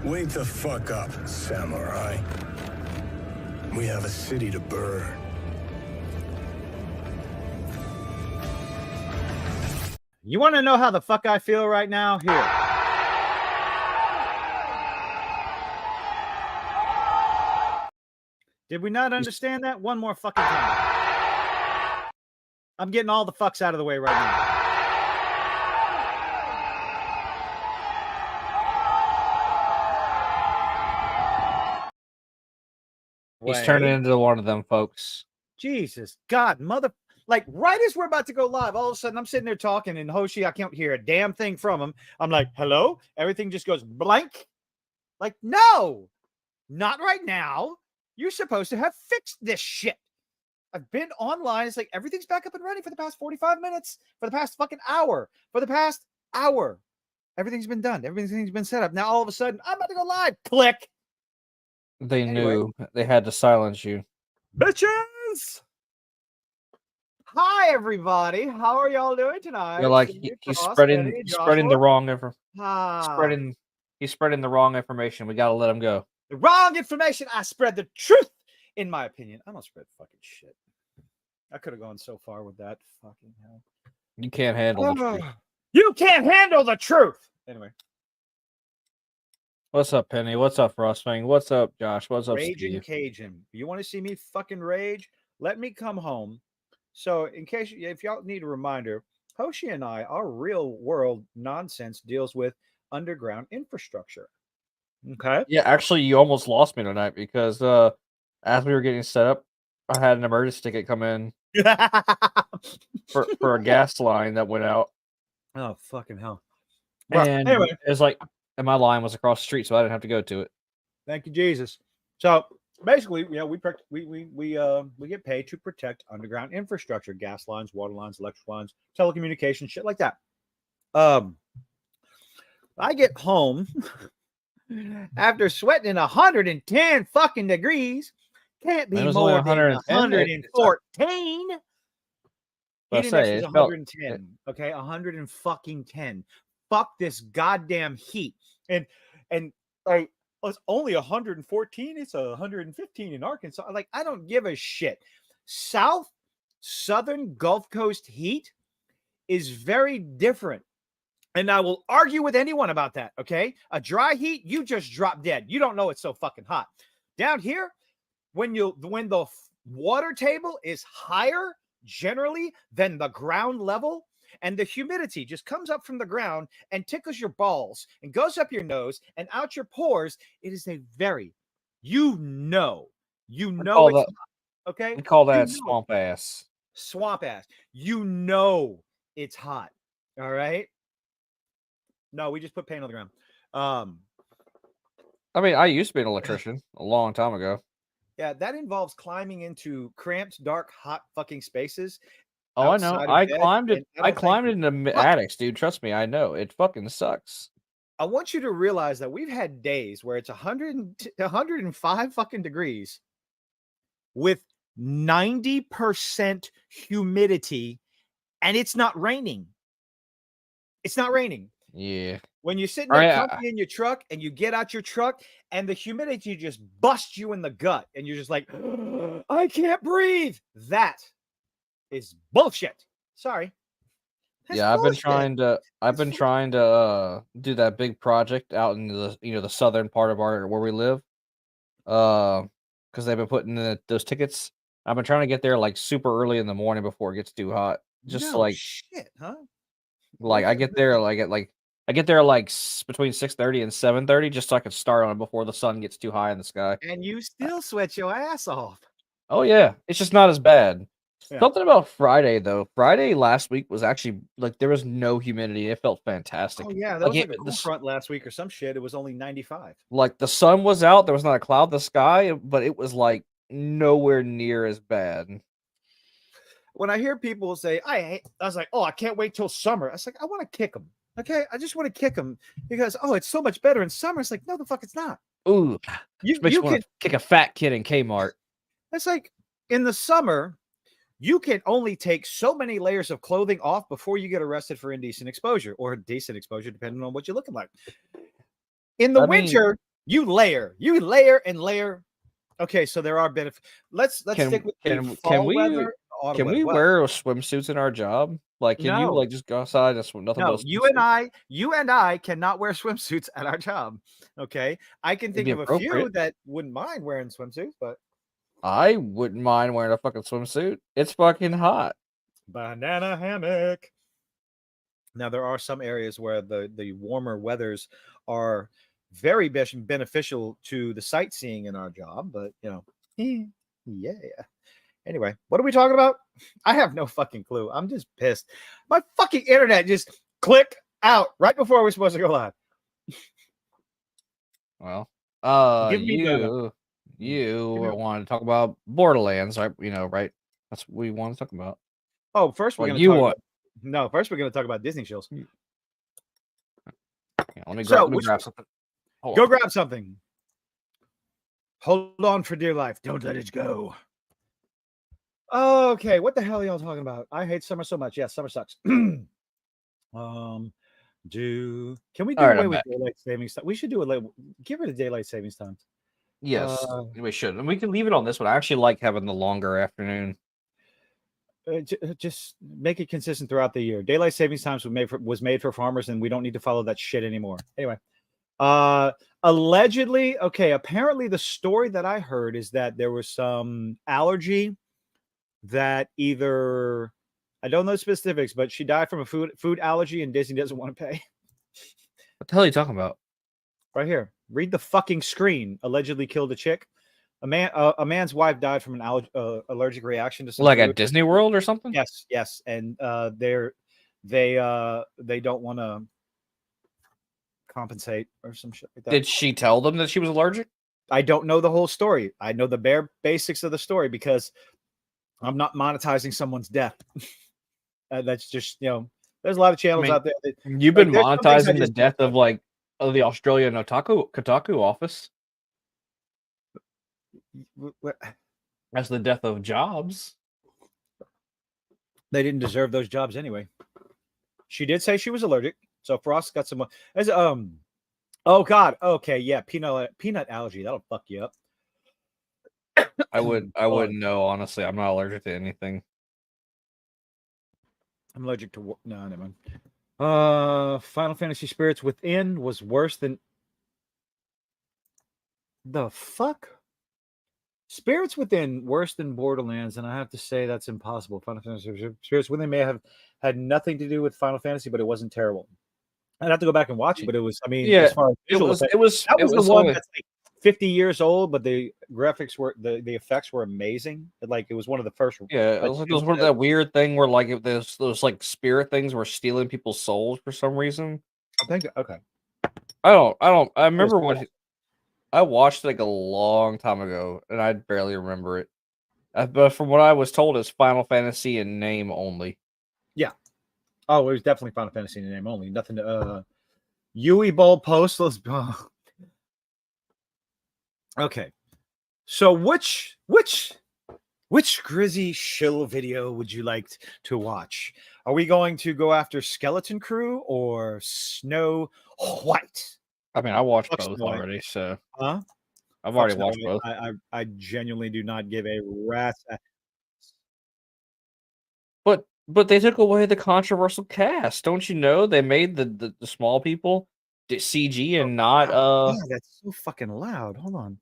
Wake the fuck up, samurai. We have a city to burn. You want to know how the fuck I feel right now? Here. Did we not understand that? One more fucking time. I'm getting all the fucks out of the way right now. He's turning into one of them folks. Jesus God, like right as we're about to go live, all of a sudden I'm sitting there talking, and Hoshi, I can't hear a damn thing from him. I'm like, hello? Everything just goes blank. Like, no, not right now. You're supposed to have fixed this shit. I've been online. It's like everything's back up and running for the past 45 minutes, for the past fucking hour, for the past hour. Everything's been done. Everything's been set up. Now all of a sudden, I'm about to go live. Click. They knew they had to silence you. Bitches! Hi, everybody. How are y'all doing tonight? You're like, he's spreading the wrong he's spreading the wrong information. We got to let him go. The wrong information. I spread the truth, in my opinion. I don't spread fucking shit. I could have gone so far with that. Fucking hell. You can't handle the truth. You can't handle the truth. Anyway. What's up, Penny? What's up, Frostfang? What's up, Josh? What's up, Raging Steve? Cajun. You want to see me fucking rage? Let me come home. So, in case if y'all need a reminder, Hoshi and I, our real world nonsense deals with underground infrastructure. Okay. Yeah, actually, you almost lost me tonight because as we were getting set up, I had an emergency ticket come in for a gas line that went out. Oh, fucking hell. Well, and anyway, it was like, and my line was across the street, so I didn't have to go to it. Thank you, Jesus. So basically, we get paid to protect underground infrastructure, gas lines, water lines, electric lines, telecommunications, shit like that. I get home after sweating in 110 fucking degrees. Can't be more than 114. Heat index is 110. Okay, 110. Fuck this goddamn heat. And like, it's only 114. It's 115 in Arkansas. Like, I don't give a shit. Southern Gulf Coast heat is very different. And I will argue with anyone about that. Okay. A dry heat, you just drop dead. You don't know it's so fucking hot. Down here, when the water table is higher generally than the ground level, and the humidity just comes up from the ground and tickles your balls and goes up your nose and out your pores, it is a very, it's hot, okay? We call that swamp ass. Swamp ass. You know it's hot. All right. No, we just put paint on the ground. I mean, I used to be an electrician a long time ago. Yeah, that involves climbing into cramped, dark, hot fucking spaces. Oh, I know. I climbed into attics, dude. Trust me, I know. It fucking sucks. I want you to realize that we've had days where it's 105 fucking degrees with 90% humidity, and it's not raining. It's not raining. Yeah. When you're sitting there comfy in your truck and you get out your truck and the humidity just busts you in the gut and you're just like, I can't breathe. That is bullshit. Sorry. That's bullshit. I've been trying to do that big project out in the southern part of where we live. Because they've been putting in those tickets. I've been trying to get there like super early in the morning before it gets too hot. Just shit, huh? Like I get there between 6:30 and 7:30 just so I can start on it before the sun gets too high in the sky. And you still sweat your ass off. Oh yeah, it's just not as bad. Yeah. Something about Friday though. Friday last week was actually like there was no humidity. It felt fantastic. Oh yeah, that was like a cool front last week or some shit. It was only 95. Like the sun was out, there was not a cloud in the sky, but it was like nowhere near as bad. When I hear people say, I was like, oh, I can't wait till summer. I was like, I want to kick them. Okay, I just want to kick them because it's so much better in summer. It's like, no, the fuck, it's not. Ooh, you can kick a fat kid in Kmart. It's like in the summer, you can only take so many layers of clothing off before you get arrested for indecent exposure or decent exposure, depending on what you're looking like. In the winter, you layer and layer. Okay, so there are benefits. Let's stick with fall weather. Can we wear swimsuits in our job? Like, can you like just go outside and swim? Nothing but a swimsuit? You and I cannot wear swimsuits at our job. Okay, I can think of a few that wouldn't mind wearing swimsuits, but I wouldn't mind wearing a fucking swimsuit. It's fucking hot. Banana hammock. Now there are some areas where the warmer weathers are very beneficial to the sightseeing in our job, but yeah. Anyway, what are we talking about? I have no fucking clue. I'm just pissed. My fucking internet just clicked out right before we're supposed to go live. Well, you want to talk about Borderlands, right? Right? That's what we want to talk about. Oh, first we're going to talk about Disney Shills. Yeah, let me grab something. Go grab something. Hold on for dear life. Don't let it go. Okay, what the hell are y'all talking about? I hate summer so much. Yes, summer sucks. Can we do away with daylight savings time? We should get rid of daylight savings time. Yes, we should. And we can leave it on this one. I actually like having the longer afternoon. Just make it consistent throughout the year. Daylight savings times was made for farmers, and we don't need to follow that shit anymore. Anyway, allegedly, apparently the story that I heard is that there was some allergy that either, I don't know the specifics, but she died from a food allergy, and Disney doesn't want to pay. What the hell are you talking about? Right here. Read the fucking screen. Allegedly killed a chick. A man's wife died from an allergic reaction to some food. At Disney World or something. Yes, and they don't want to compensate or some shit like that. Did she tell them that she was allergic? I don't know the whole story. I know the bare basics of the story because I'm not monetizing someone's death. That's just there's a lot of channels out there that you've been monetizing the death of the Australian Kotaku office. That's the death of jobs. They didn't deserve those jobs anyway. She did say she was allergic, so Frost got some. Oh God. Okay, yeah, peanut allergy. That'll fuck you up. I wouldn't know, honestly. I'm not allergic to anything. I'm allergic to no, never mind. Final Fantasy Spirits Within was worse than the fuck. Spirits Within worse than Borderlands, and I have to say that's impossible. Final Fantasy Spirits Within may have had nothing to do with Final Fantasy, but it wasn't terrible. I'd have to go back and watch it, but it was. I mean, as far as it was the one that's like 50 years old, but the graphics were the effects were amazing. It was one of the first. Yeah, it was one of that weird thing where if those spirit things were stealing people's souls for some reason. I think okay. I remember when I watched it a long time ago, and I barely remember it. But from what I was told, it's Final Fantasy in name only. Yeah. Oh, it was definitely Final Fantasy in name only. Nothing to Yui Bowl post. Okay. So which Grizzy shill video would you like to watch? Are we going to go after Skeleton Crew or Snow White? I mean, I watched both already, so I've already watched both. I genuinely do not give a rat's. But they took away the controversial cast. Don't you know? They made the small people CG and not yeah, that's so fucking loud. Hold on.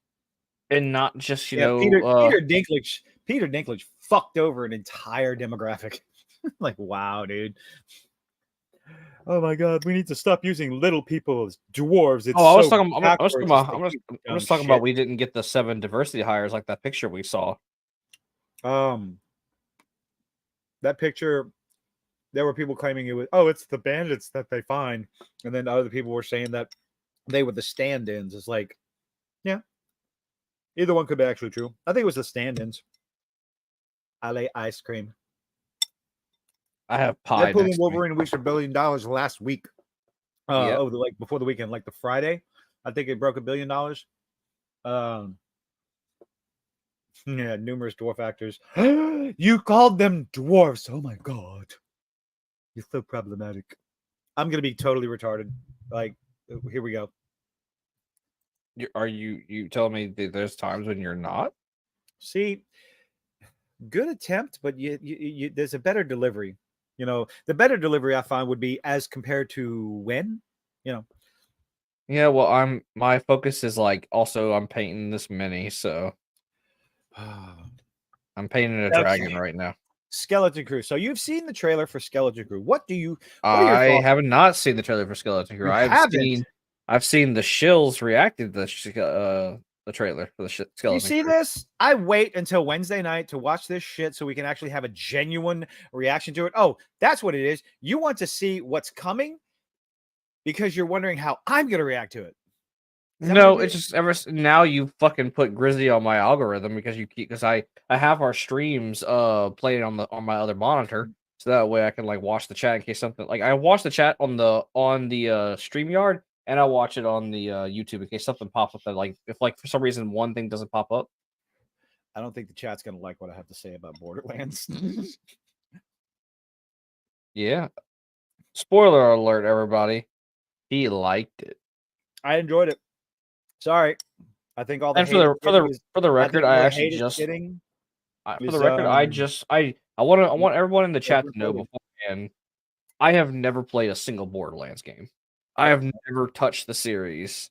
And not just Peter Dinklage fucked over an entire demographic. Wow, dude. Oh my God, we need to stop using little people as dwarves. It's I'm just talking about we didn't get the 7 diversity hires like that picture we saw. That picture, there were people claiming it's the bandits that they find, and then other people were saying that they were the stand-ins. It's yeah, either one could be actually true. I think it was the stand-ins. I lay ice cream. I have pie. Deadpool and Wolverine reached $1 billion last week. Before the weekend, the Friday, I think it broke $1 billion. Yeah, numerous dwarf actors. You called them dwarfs. Oh my god. You're so problematic. I'm gonna be totally retarded. Like, here we go. Are you telling me that there's times when you're not? See, good attempt, but you there's a better delivery. You know, the better delivery I find would be as compared to when, you know. Yeah, well, my focus is like also I'm painting this mini, so I'm painting a dragon Okay. right now. Skeleton Crew. So you've seen the trailer for Skeleton Crew. What are your I thoughts? have not seen the trailer for Skeleton Crew. You haven't. I've seen the Shills reacted to the trailer for the You Skeleton see Crew. this? I wait until Wednesday night to watch this shit so we can actually have a genuine reaction to it. Oh, that's what it is. You want to see what's coming because you're wondering how I'm going to react to it. No, it's just now you fucking put Grizzly on my algorithm because I have our streams playing on my other monitor, so that way I can like watch the chat in case something like I watch the chat on the StreamYard and I watch it on the YouTube in case something pops up that like if like for some reason one thing doesn't pop up. I don't think the chat's going to like what I have to say about Borderlands. Yeah. Spoiler alert, everybody. He liked it. I enjoyed it. Sorry. I think all the And for the record, I actually just for the record, I want everyone in the chat to know beforehand. I have never played a single Borderlands game. I have never touched the series.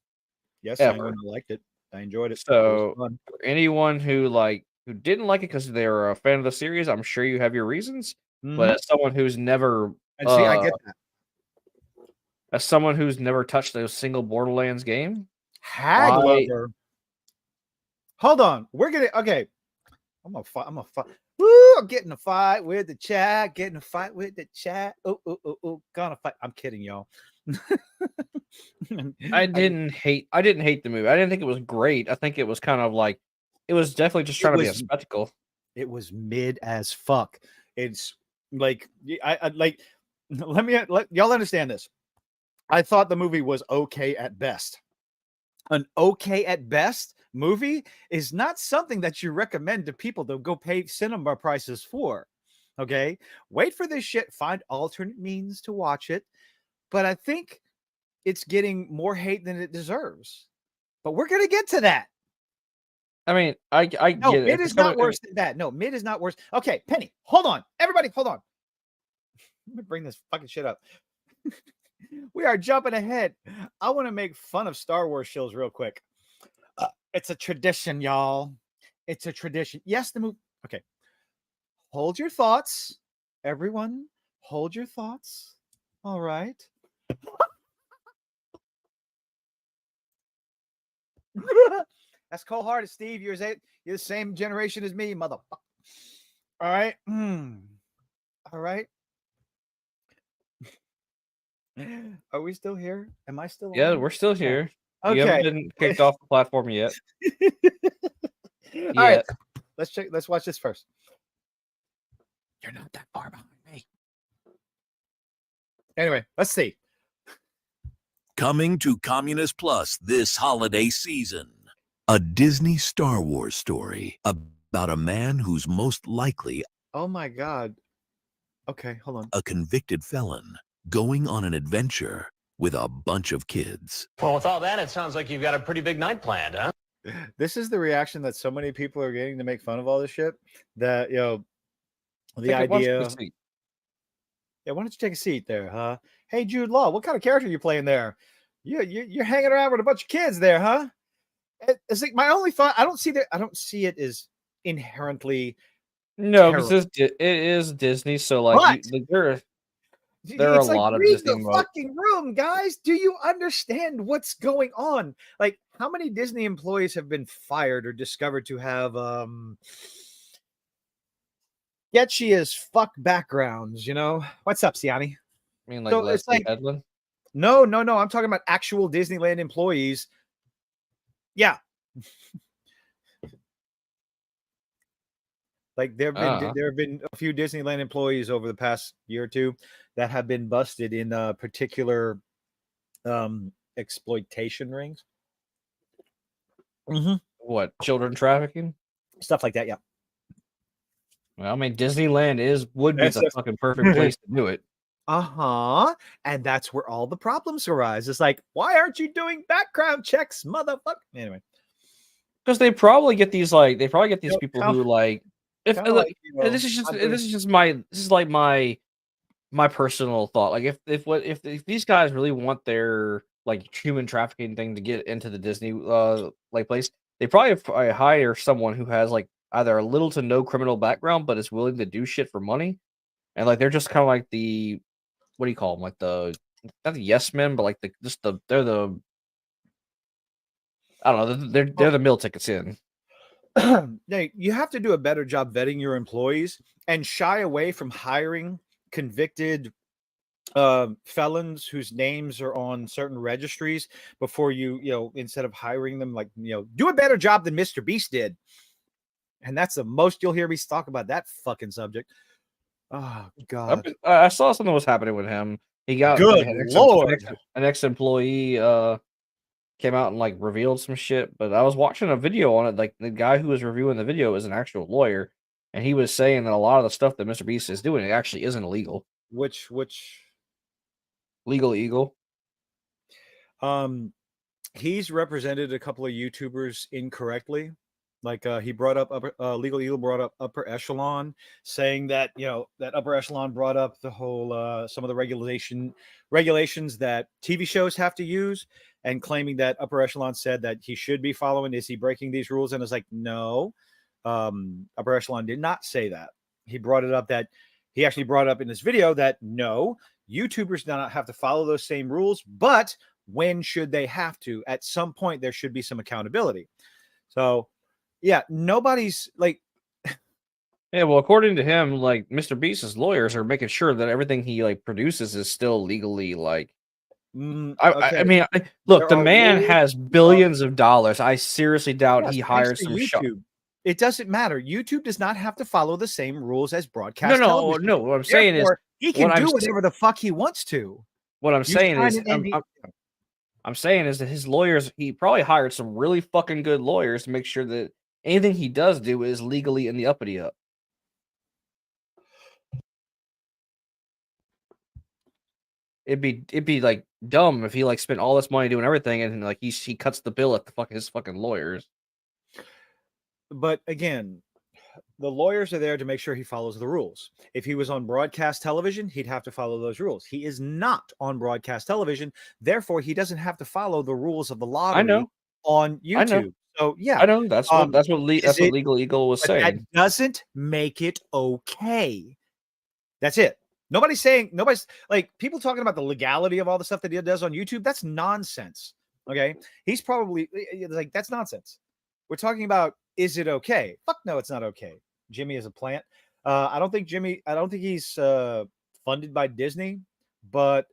Yes, ever. I liked it. I enjoyed it. So for anyone who didn't like it because they're a fan of the series, I'm sure you have your reasons. But as someone who's never I get that. As someone who's never touched a single Borderlands game, Hag lover. Hold on. We're gonna I'm gonna fight. Woo! I'm getting a fight with the chat. Getting a fight with the chat. Oh, gonna fight. I'm kidding, y'all. I didn't hate the movie. I didn't think it was great. I think it was kind of like it was definitely just trying to be a spectacle. It was mid as fuck. It's like I like let y'all understand this. I thought the movie was okay at best. An okay at best movie is not something that you recommend to people to go pay cinema prices for. Okay, wait for this shit. Find alternate means to watch it. But I think it's getting more hate than it deserves. But we're gonna get to that. I mean, I get it. Mid is not worse than that. No, mid is not worse. Okay, Penny, hold on. Everybody, hold on. Let me bring this fucking shit up. We are jumping ahead. I want to make fun of Star Wars Shills real quick. It's a tradition, y'all. It's a tradition. Yes, the movie. Okay. Hold your thoughts. Everyone, hold your thoughts. All right. That's cold-hearted, Steve. You're the same generation as me, motherfucker. All right. All right. Are we still here? Am I still Yeah, on? we're still here. Okay. You haven't been kicked off the platform yet. All right. Let's watch this first. You're not that far behind me. Anyway, let's see. Coming to Communist Plus this holiday season, a Disney Star Wars story about a man who's most likely Oh my God. Okay, hold on. a convicted felon going on an adventure with a bunch of kids. Well, with all that, it sounds like you've got a pretty big night planned, huh? This is the reaction that so many people are getting to make fun of all this shit. That, the idea. Yeah, why don't you take a seat there, huh? Hey, Jude Law, what kind of character are you playing there? You're hanging around with a bunch of kids there, huh? It's like my only thought. I don't see it as inherently. No, because it is Disney, so like there are a lot of Disney fucking room, guys. Do you understand what's going on? Like, how many Disney employees have been fired or discovered to have sketchy as fuck backgrounds? What's up, Siani? I mean, like Leslie Edlin? No. I'm talking about actual Disneyland employees. Yeah. Like there have been a few Disneyland employees over the past year or two that have been busted in particular exploitation rings. What, children trafficking? Stuff like that. Yeah. Well, I mean, Disneyland would be That's the fucking perfect place to do it. And that's where all the problems arise. It's like, why aren't you doing background checks, motherfucker? Anyway, because they probably get these people who like if like, this is like my personal thought. Like if these guys really want their like human trafficking thing to get into the Disney like place, they probably hire someone who has like either a little to no criminal background but is willing to do shit for money, and like they're just kind of like the what do you call them, like the not the yes men, but like they're the I don't know, they're the meal tickets in. You have to do a better job vetting your employees and shy away from hiring convicted felons whose names are on certain registries before you instead of hiring them, like, do a better job than Mr. Beast did. And that's the most you'll hear me talk about that fucking subject. Oh God. I saw something was happening with him. He got good Lord. An ex-employee came out and like revealed some shit, but I was watching a video on it. Like the guy who was reviewing the video is an actual lawyer, and he was saying that a lot of the stuff that Mr. Beast is doing, it actually isn't illegal. Which Legal Eagle. He's represented a couple of YouTubers incorrectly. Like he brought up Legal Eagle brought up Upper Echelon, saying that that Upper Echelon brought up the whole some of the regulations that TV shows have to use, and claiming that Upper Echelon said that he should be following. Is he breaking these rules? And it's like, no, Upper Echelon did not say that. He brought it up that he actually brought up in this video that no, YouTubers do not have to follow those same rules, but when should they have to? At some point, there should be some accountability. So. Yeah, nobody's like. Yeah, well, according to him, like Mr. Beast's lawyers are making sure that everything he like produces is still legally like. Okay. I mean, look, the man has billions of dollars. I seriously doubt he hired some YouTube. It doesn't matter. YouTube does not have to follow the same rules as broadcast television. No. What I'm saying is he can do whatever the fuck he wants to. What I'm saying is, I'm saying is that his lawyers, he probably hired some really fucking good lawyers to make sure that anything he does do is legally in the uppity up. It'd be like dumb if he like spent all this money doing everything and like he cuts the bill at his fucking lawyers. But again, the lawyers are there to make sure he follows the rules. If he was on broadcast television, he'd have to follow those rules. He is not on broadcast television, therefore he doesn't have to follow the rules of the lottery on YouTube. So yeah, I know that's what Legal Eagle was saying. That doesn't make it okay. That's it. Nobody's like people talking about the legality of all the stuff that he does on YouTube. That's nonsense. Okay, he's probably like that's nonsense. We're talking about, is it okay? Fuck no, it's not okay. Jimmy is a plant. I don't think he's funded by Disney, but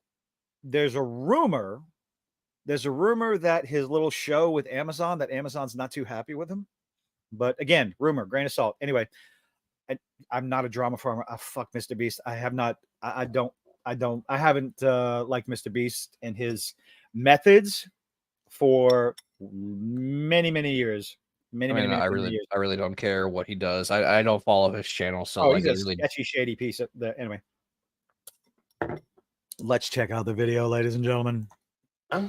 there's a rumor that his little show with Amazon, that Amazon's not too happy with him. But again, rumor, grain of salt. Anyway, I'm not a drama farmer. Fuck Mr. Beast. I have not. I haven't liked Mr. Beast and his methods for many years. I really don't care what he does. I don't follow his channel, so he's a sketchy, shady piece of the anyway. Let's check out the video, ladies and gentlemen.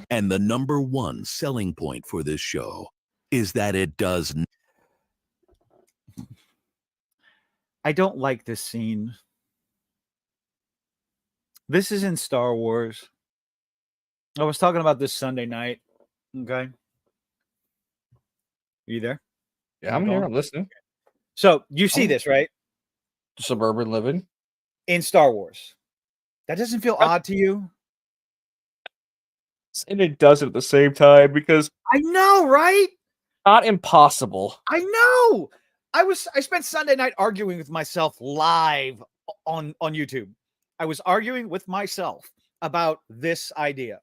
And the number one selling point for this show is that it does. I don't like this scene. This is in Star Wars. I was talking about this Sunday night. Okay. You there? Yeah, I'm here. I'm listening. So you see this, right? Suburban living in Star Wars. That doesn't feel odd to you? And it does at the same time because I know, right? Not impossible. I know. I spent Sunday night arguing with myself live on YouTube. I was arguing with myself about this idea.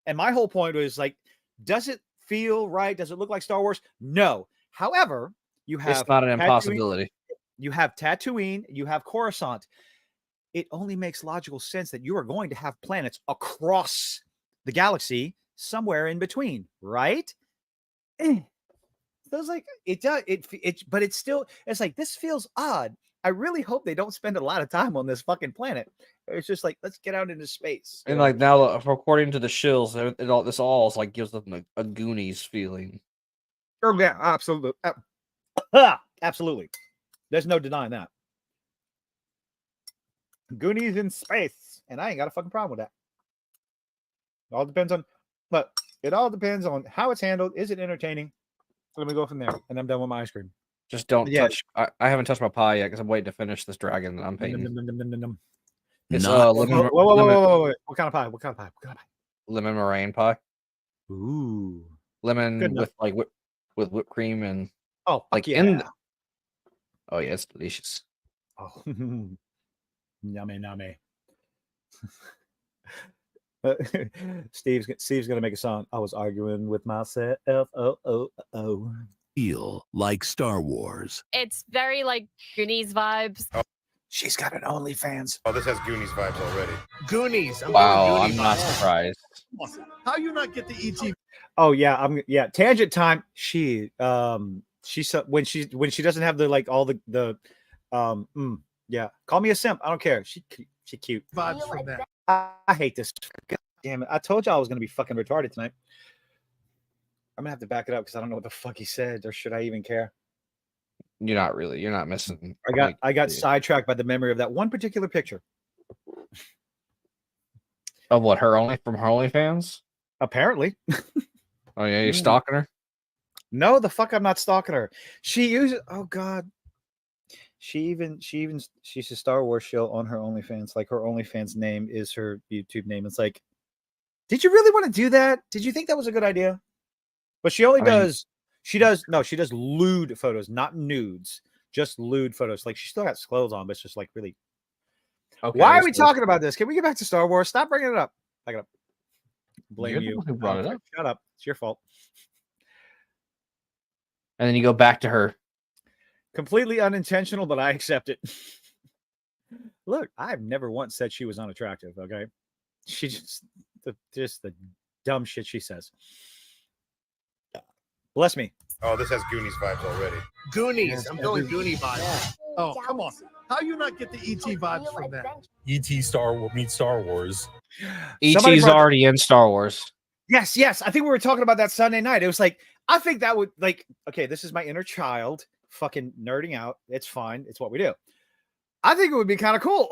And my whole point was like, does it feel right? Does it look like Star Wars? No. However, it's not an impossibility. You have Tatooine, you have Coruscant. It only makes logical sense that you are going to have planets across the galaxy somewhere in between, right? feels like it does. But it's still. It's like this feels odd. I really hope they don't spend a lot of time on this fucking planet. It's just like let's get out into space. And like now, according to the Shills, this all is like gives them a Goonies feeling. Oh yeah, absolutely, absolutely. There's no denying that. Goonies in space, and I ain't got a fucking problem with that. It all depends on, but it all depends on how it's handled. Is it entertaining? Let me go from there, and I'm done with my ice cream. Just don't touch. I haven't touched my pie yet because I'm waiting to finish this dragon that I'm painting. It's lemon. Whoa. What kind of pie? What kind of pie? Lemon meringue pie. Ooh, lemon with like with whipped cream and like oh yeah, it's delicious. Oh, yummy. Steve's gonna make a song. I was arguing with myself. Oh. Feel like Star Wars. It's very like Goonies vibes. Oh, she's got an OnlyFans. Oh, this has Goonies vibes already. Goonies. Wow, I'm not surprised. How you not get the ET? Oh yeah, tangent time. She when she doesn't have the like all the call me a simp. I don't care. She cute. Vibes from that. I hate this. God damn it. I told you I was gonna be fucking retarded tonight. I'm gonna have to back it up because I don't know what the fuck he said, or should I even care? You're not missing. I got sidetracked by the memory of that one particular picture. Of what? From her OnlyFans? Apparently. Oh yeah, you're stalking her? No, the fuck I'm not stalking her. She uses she's a Star Wars show on her OnlyFans. Like her OnlyFans name is her YouTube name. It's like, did you really want to do that? Did you think that was a good idea? But she only does lewd photos, not nudes, just lewd photos. Like she still has clothes on, but it's just like really. Okay, why are we talking about this? Can we get back to Star Wars? Stop bringing it up. Back it up. Blame you. Who brought it up? Shut up. It's your fault. And then you go back to her. Completely unintentional, but I accept it. Look, I've never once said she was unattractive. Okay, she just the dumb shit she says. Bless me. Oh, this has Goonies vibes already. Goonies. I'm going Goonie vibes. Yeah. Oh, come on. How you not get the ET vibes from that? ET meets Star Wars. ET's already in Star Wars. Yes. I think we were talking about that Sunday night. It was like, I think that would okay, this is my inner child fucking nerding out. It's fine. It's what we do. I think it would be kind of cool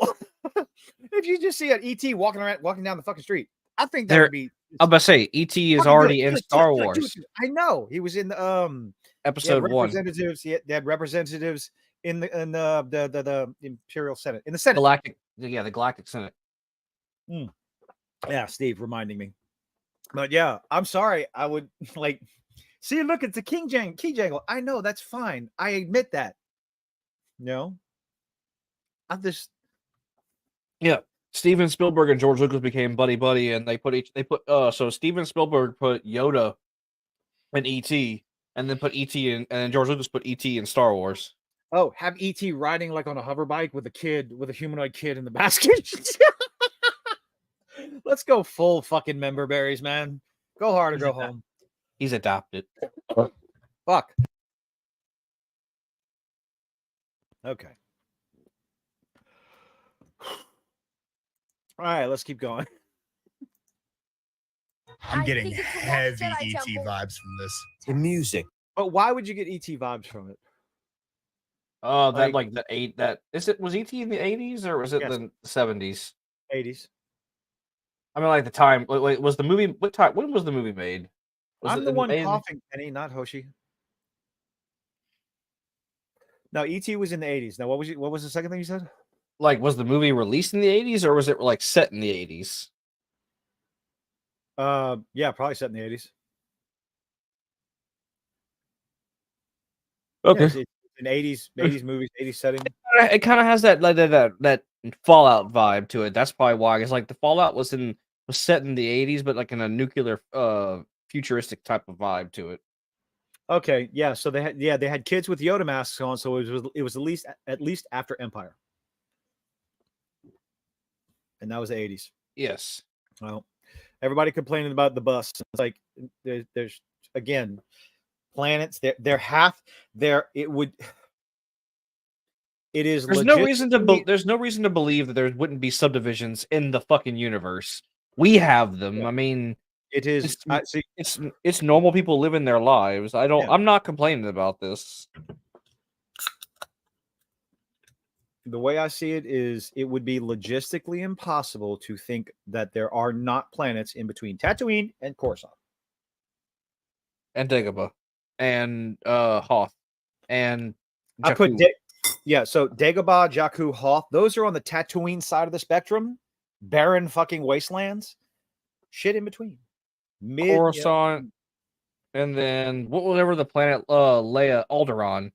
if you just see an ET walking down the fucking street. I think that would be. I'm about to say ET is already in Star Wars. I know he was in the episode 1. Representatives. They had representatives in the Imperial Senate, in the Senate. The Galactic Senate. Yeah, Steve reminding me. But yeah, I'm sorry. I would like see. Look, it's a key jangle. I know that's fine. I admit that. No, I'm just. Yeah. Steven Spielberg and George Lucas became buddy, and so Steven Spielberg put Yoda in E.T. and then put E.T. in, and then George Lucas put E.T. in Star Wars. Oh, have E.T. riding like on a hover bike with a humanoid kid in the basket. Let's go full fucking member berries, man. Go hard or go home. He's adopted. Fuck. Okay. All right, let's keep going. I'm getting heavy ET vibes from this. The music. But why would you get ET vibes from it? Was ET in the 80s or was it the 70s? 80s. I mean, like the time. Wait, was the movie? What time? When was the movie made? I'm the one coughing, Penny, not Hoshi. No, ET was in the 80s. Now, what was the second thing you said? Like, was the movie released in the 80s or was it like set in the 80s? Yeah, probably set in the 80s. Okay. Yeah, it's an 80s movies, 80s setting. It kind of has that Fallout vibe to it. That's probably why. It's like the Fallout was set in the 80s, but like in a nuclear futuristic type of vibe to it. Okay, yeah. So they had kids with Yoda masks on, so it was at least after Empire. And that was the 80s. Yes. Well, everybody complaining about the bus. It's like there's again planets. They're half. It would. It is. There's no reason to. There's no reason to believe that there wouldn't be subdivisions in the fucking universe. We have them. Yeah. I mean, It is. it's normal people living their lives. I'm not complaining about this. The way I see it is, it would be logistically impossible to think that there are not planets in between Tatooine and Coruscant. And Dagobah, and Hoth, and I put Jakku. So Dagobah, Jakku, Hoth, those are on the Tatooine side of the spectrum. Barren fucking wastelands. Shit in between. Coruscant, and then whatever the planet Leia, Alderaan.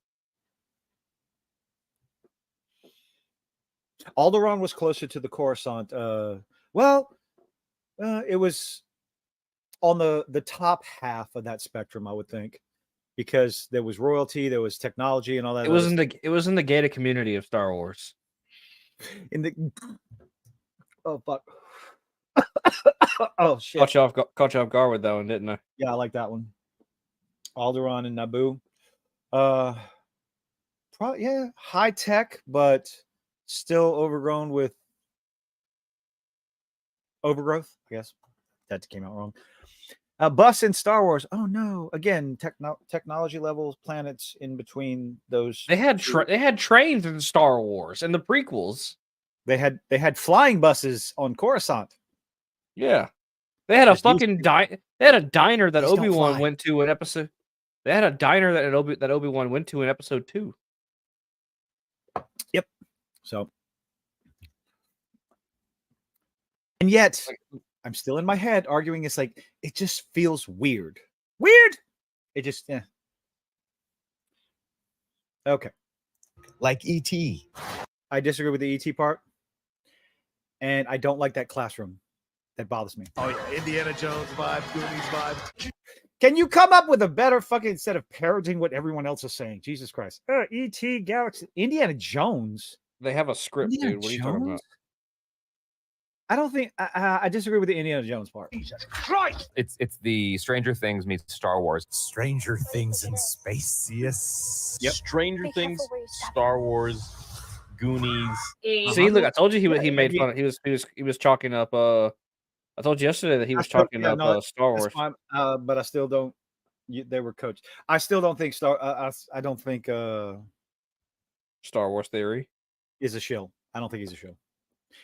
Alderaan was closer to the Coruscant. It was on the top half of that spectrum, I would think, because there was royalty, there was technology, and all that. It was in the gated community of Star Wars. Oh fuck. Oh shit. Caught you off guard with that one, didn't I? Yeah, I like that one. Alderaan and Naboo. Probably high tech, but still overgrown with overgrowth, I guess. That came out wrong. Bus in Star Wars. Oh no! Again, technology levels, planets in between those. They had trains in Star Wars and the prequels. They had flying buses on Coruscant. Yeah, they had a fucking They had a diner that Just don't Obi-Wan fly. went to in episode. They had a diner that Obi-Wan went to in episode 2. Yep. So, and yet, I'm still in my head arguing. It's like, it just feels weird. Weird. It just, Okay. Like E.T. I disagree with the E.T. part. And I don't like that classroom. That bothers me. Oh yeah, Indiana Jones vibe, Goonies vibe. Can you come up with a better fucking instead of parroting what everyone else is saying? Jesus Christ. E.T. Galaxy. Indiana Jones. They have a script, Indiana dude. What are you talking about? I don't think I disagree with the Indiana Jones part. Jesus Christ! It's the Stranger Things meets Star Wars. Stranger Things in space. Yes. Yep. Stranger Things, Star Wars, Goonies. See, look, I told you he made fun. He was chalking up. I told you yesterday that he was chalking up Star Wars. Fine, but I still don't. They were coached. I still don't think I don't think Star Wars theory is a shill. I don't think he's a shill.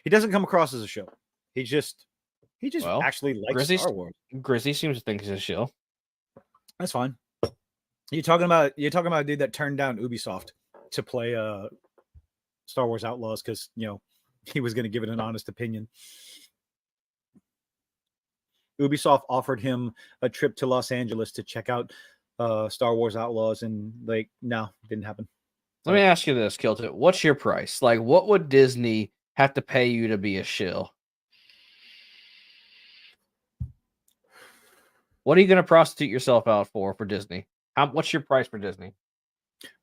He doesn't come across as a shill. He just actually likes Star Wars. Grizzy seems to think he's a shill. That's fine. You're talking about a dude that turned down Ubisoft to play Star Wars Outlaws because he was going to give it an honest opinion. Ubisoft offered him a trip to Los Angeles to check out Star Wars Outlaws, and no, didn't happen. Let me ask you this, Kilton. What's your price? Like, what would Disney have to pay you to be a shill? What are you going to prostitute yourself out for Disney? What's your price for Disney?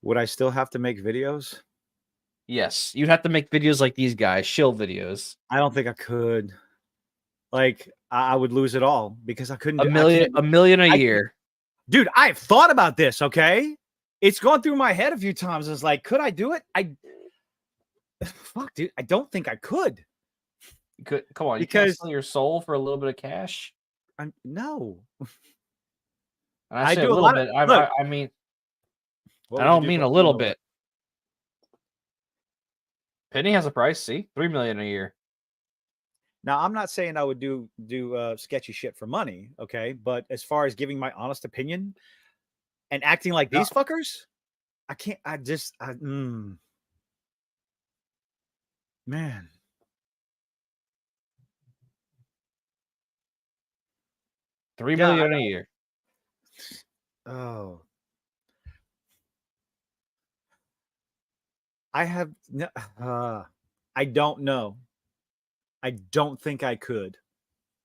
Would I still have to make videos? Yes, you'd have to make videos like these guys, shill videos. I don't think I could. Like, I would lose it all because I couldn't. A million a year. Dude, I've thought about this, okay? It's gone through my head a few times. It's like, could I do it? Fuck, dude. I don't think I could. You could. Come on, you because can't sell your soul for a little bit of cash. No. I do a little bit. I mean, I don't mean a little bit. Penny has a price. See, $3 million a year. Now, I'm not saying I would do sketchy shit for money, okay? But as far as giving my honest opinion and acting like these fuckers, I can't. Man. $3 million a year. Oh. I don't know. I don't think I could.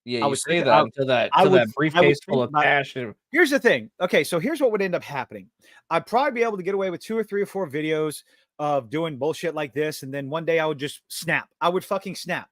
Yeah, you say that until that briefcase full of cash. Here's the thing. Okay, so here's what would end up happening. I'd probably be able to get away with 2 or 3 or 4 videos of doing bullshit like this, and then one day I would just snap. I would fucking snap.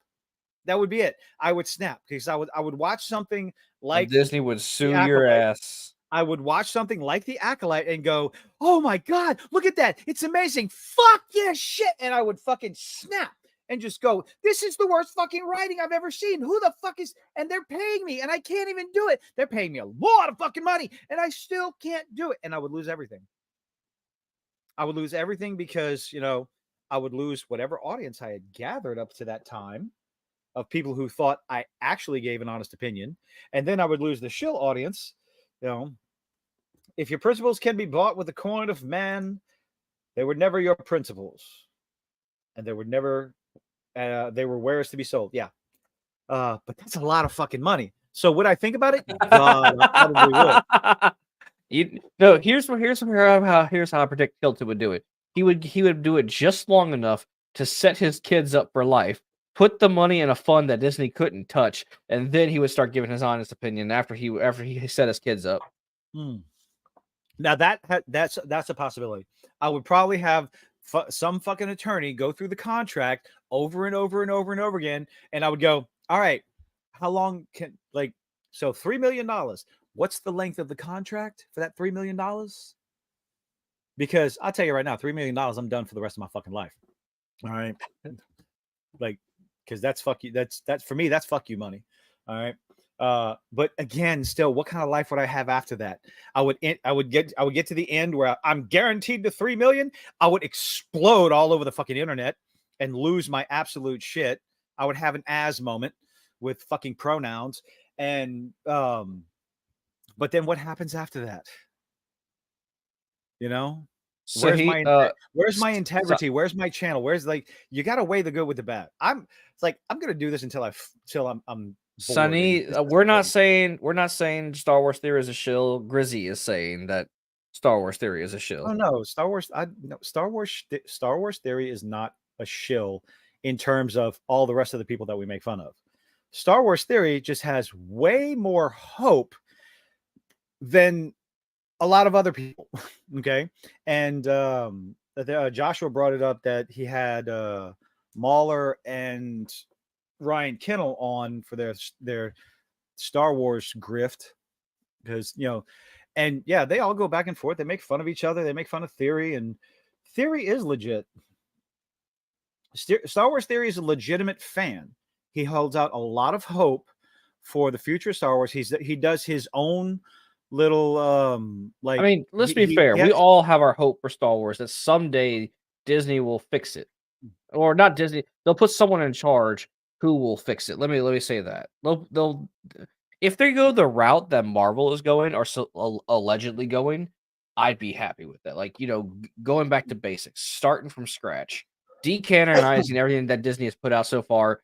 That would be it. I would snap because I would watch something like Disney would sue your ass. I would watch something like The Acolyte and go, "Oh my god, look at that! It's amazing! Fuck yeah, shit!" And I would fucking snap and just go, "This is the worst fucking writing I've ever seen. Who the fuck is?" And they're paying me, and I can't even do it. They're paying me a lot of fucking money, and I still can't do it. And I would lose everything. I would lose everything because I would lose whatever audience I had gathered up to that time of people who thought I actually gave an honest opinion, and then I would lose the shill audience. If your principles can be bought with the coin of man, they were never your principles, and they were never they were wares to be sold. Yeah, but that's a lot of fucking money. So would I think about it? God, I probably would. Here's how I predict Hilton would do it. He would do it just long enough to set his kids up for life, put the money in a fund that Disney couldn't touch, and then he would start giving his honest opinion after he set his kids up. Now that's a possibility. I would probably have some fucking attorney go through the contract over and over and over and over again, and I would go, "All right, how long can so $3 million? What's the length of the contract for that $3 million?" Because I'll tell you right now, $3 million, I'm done for the rest of my fucking life. All right, because that's fuck you. That's for me. That's fuck you money. All right. But again, still, what kind of life would I have after that? I would get to the end where I'm guaranteed the 3 million. I would explode all over the fucking internet and lose my absolute shit. I would have an as moment with fucking pronouns. And but then what happens after that? So where's my integrity? Where's my channel? Where's you got to weigh the good with the bad. I'm gonna do this until I'm Sonny, we're not saying Star Wars Theory is a shill. Grizzy is saying that Star Wars Theory is a shill. Oh no, Star Wars Theory is not a shill in terms of all the rest of the people that we make fun of. Star Wars Theory just has way more hope than a lot of other people. Okay, and Joshua brought it up that he had Mahler and Ryan Kennel on for their Star Wars grift, because and yeah, they all go back and forth. They make fun of each other. They make fun of Theory, and Theory is legit. Star Wars Theory is a legitimate fan. He holds out a lot of hope for the future of Star Wars. He does his own little I mean, let's be fair. We all have our hope for Star Wars that someday Disney will fix it, or not Disney. They'll put someone in charge who will fix it. Let me say that they'll if they go the route that Marvel is going or allegedly going, I'd be happy with that. Going back to basics, starting from scratch, decanonizing everything that Disney has put out so far,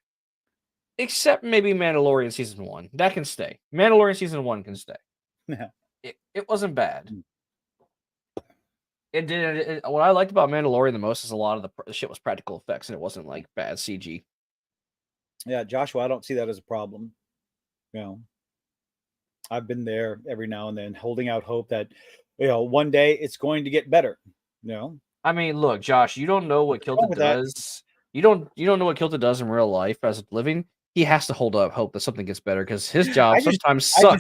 except maybe Mandalorian season 1. That can stay. Mandalorian season 1 can stay. Yeah. It wasn't bad. It did. What I liked about Mandalorian the most is a lot of the shit was practical effects, and it wasn't like bad CG. Yeah, Joshua, I don't see that as a problem. I've been there every now and then, holding out hope that one day it's going to get better. I mean, look, Josh, you don't know what Kilta does. You don't know what Kilta does in real life as a living. He has to hold up hope that something gets better because his job sometimes sucks. I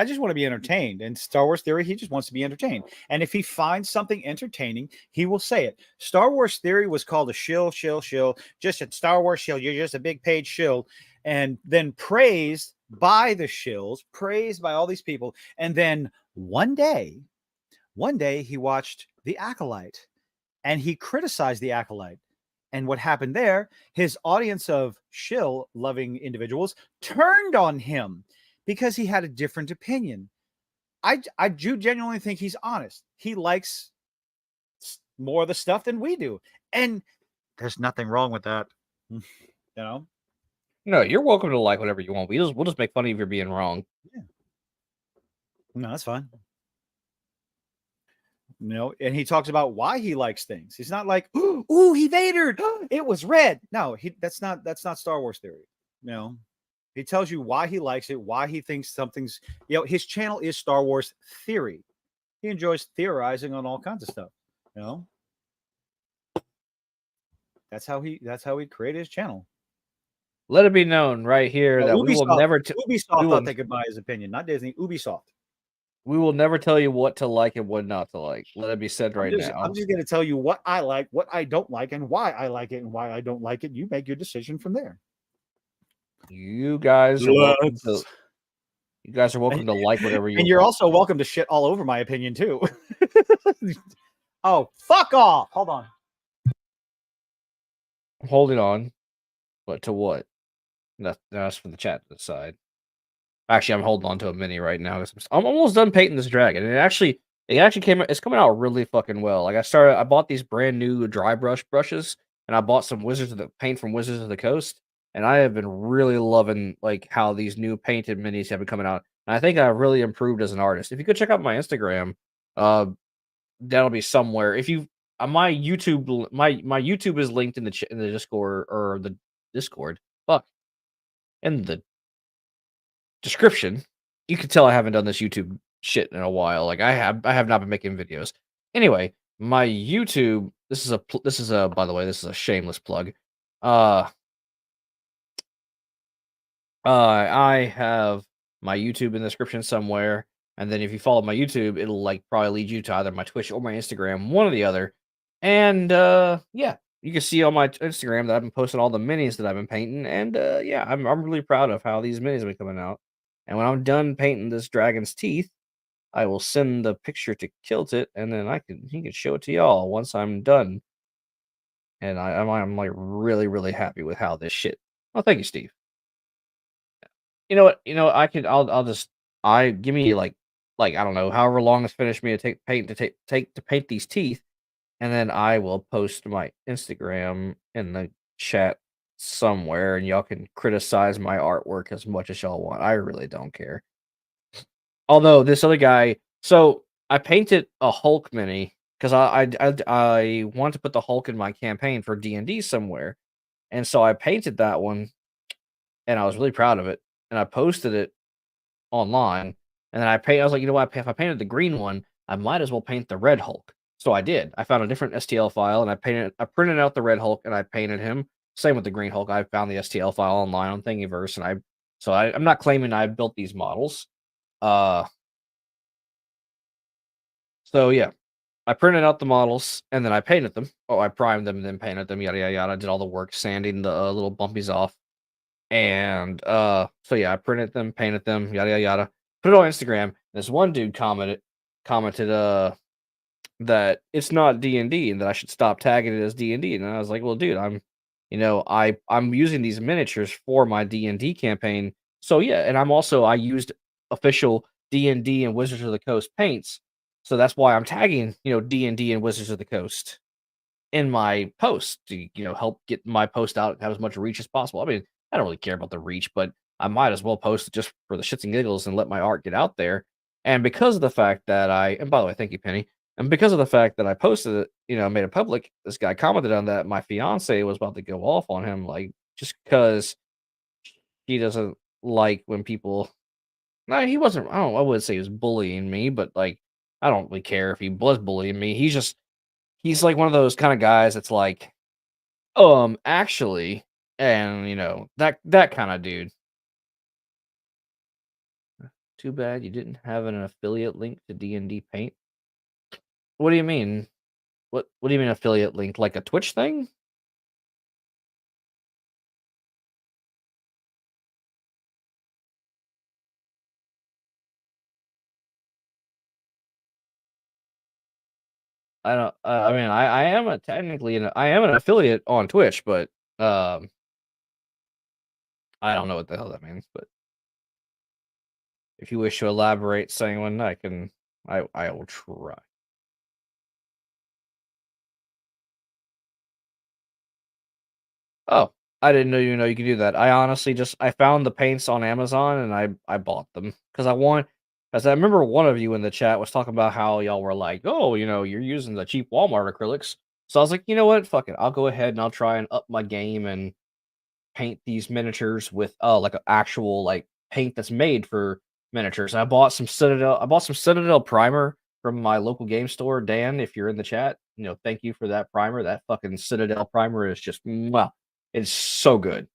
just want to be entertained. And Star Wars Theory, he just wants to be entertained. And if he finds something entertaining, he will say it. Star Wars Theory was called a shill. Just a Star Wars shill. You're just a big paid shill. And then praised by the shills, praised by all these people. And then one day he watched The Acolyte and he criticized The Acolyte. And what happened there, his audience of shill-loving individuals turned on him because he had a different opinion. I do genuinely think he's honest. He likes more of the stuff than we do. And there's nothing wrong with that. No, you're welcome to like whatever you want. We'll just make fun of you for being wrong. Yeah. No, that's fine. And he talks about why he likes things. He's not like, ooh, he Vadered. It was red. No, that's not Star Wars Theory. He tells you why he likes it, why he thinks something's, his channel is Star Wars Theory. He enjoys theorizing on all kinds of stuff. That's how he created his channel. Let it be known right here that Ubisoft, we will never. Ubisoft thought they could buy his opinion, not Disney. Ubisoft. We will never tell you what to like and what not to like. Let it be said right now. I'm just going to tell you what I like, what I don't like, and why I like it and why I don't like it. You make your decision from there. You guys are welcome to. You guys are welcome to like whatever you. And you're also welcome to shit all over my opinion too. Oh, fuck off! Hold on. I'm holding on, but to what? That's for the chat to decide. Actually, I'm holding on to a mini right now because I'm almost done painting this dragon. And it actually it's coming out really fucking well. Like I bought these brand new dry brush brushes, and I bought some paint from Wizards of the Coast, and I have been really loving like how these new painted minis have been coming out. And I think I've really improved as an artist. If you could check out my Instagram, that'll be somewhere. If you my YouTube is linked in the Discord or the Discord. Fuck. In the description. You can tell I haven't done this YouTube shit in a while. Like I have not been making videos. Anyway, my YouTube, this is a by the way, this is a shameless plug. I have my YouTube in the description somewhere, and then if you follow my YouTube, it'll like probably lead you to either my Twitch or my Instagram, one or the other. And yeah, you can see on my Instagram that I've been posting all the minis that I've been painting, and yeah, I'm really proud of how these minis have been coming out. And when I'm done painting this dragon's teeth, I will send the picture to Kilt It, and then he can show it to y'all once I'm done. And I'm like really happy with how this shit. Oh, thank you, Steve. You know what? I'll just give me like I don't know however long it's finished me to paint these teeth, and then I will post my Instagram in the chat somewhere, and y'all can criticize my artwork as much as y'all want. I really don't care. Although this other guy, so I painted a Hulk mini because I want to put the Hulk in my campaign for D&D somewhere, and so I painted that one, and I was really proud of it, and I posted it online, and then I was like, you know what? If I painted the green one, I might as well paint the red Hulk. So I did. I found a different STL file, and I printed out the red Hulk, and I painted him. Same with the green Hulk. I found the STL file online on Thingiverse, and I'm not claiming I built these models. So yeah, I printed out the models, and then I painted them. Oh, I primed them, and then painted them. Yada yada yada. I did all the work, sanding the little bumpies off. And so yeah, I printed them, painted them, yada yada yada. Put it on Instagram. This one dude commented that it's not D&D and that I should stop tagging it as D&D. And I was like, well, dude, I'm using these miniatures for my D&D campaign. So yeah, and I used official D&D and Wizards of the Coast paints. So that's why I'm tagging, D&D and Wizards of the Coast in my post to, help get my post out and have as much reach as possible. I mean, I don't really care about the reach, but I might as well post it just for the shits and giggles and let my art get out there. And because of the fact that and by the way, thank you, Penny. And because of the fact that I posted it, made it public, this guy commented on that. My fiance was about to go off on him, like, just because he doesn't like when people. No, he wasn't. I wouldn't say he was bullying me, but like, I don't really care if he was bullying me. He's like one of those kind of guys that's like, actually, and that kind of dude. Too bad you didn't have an affiliate link to D&D Paint. What do you mean? What do you mean affiliate link? Like a Twitch thing? I don't. I mean, I am I am an affiliate on Twitch, but I don't know what the hell that means. But if you wish to elaborate, saying one, I can. I will try. Oh, I didn't know you could do that. I honestly I found the paints on Amazon and I bought them because I remember one of you in the chat was talking about how y'all were like, oh, you're using the cheap Walmart acrylics. So I was like, you know what? Fuck it. I'll go ahead and I'll try and up my game and paint these miniatures with like an actual like paint that's made for miniatures. I bought some Citadel primer from my local game store. Dan, if you're in the chat, thank you for that primer. That fucking Citadel primer is just wow. It's so good.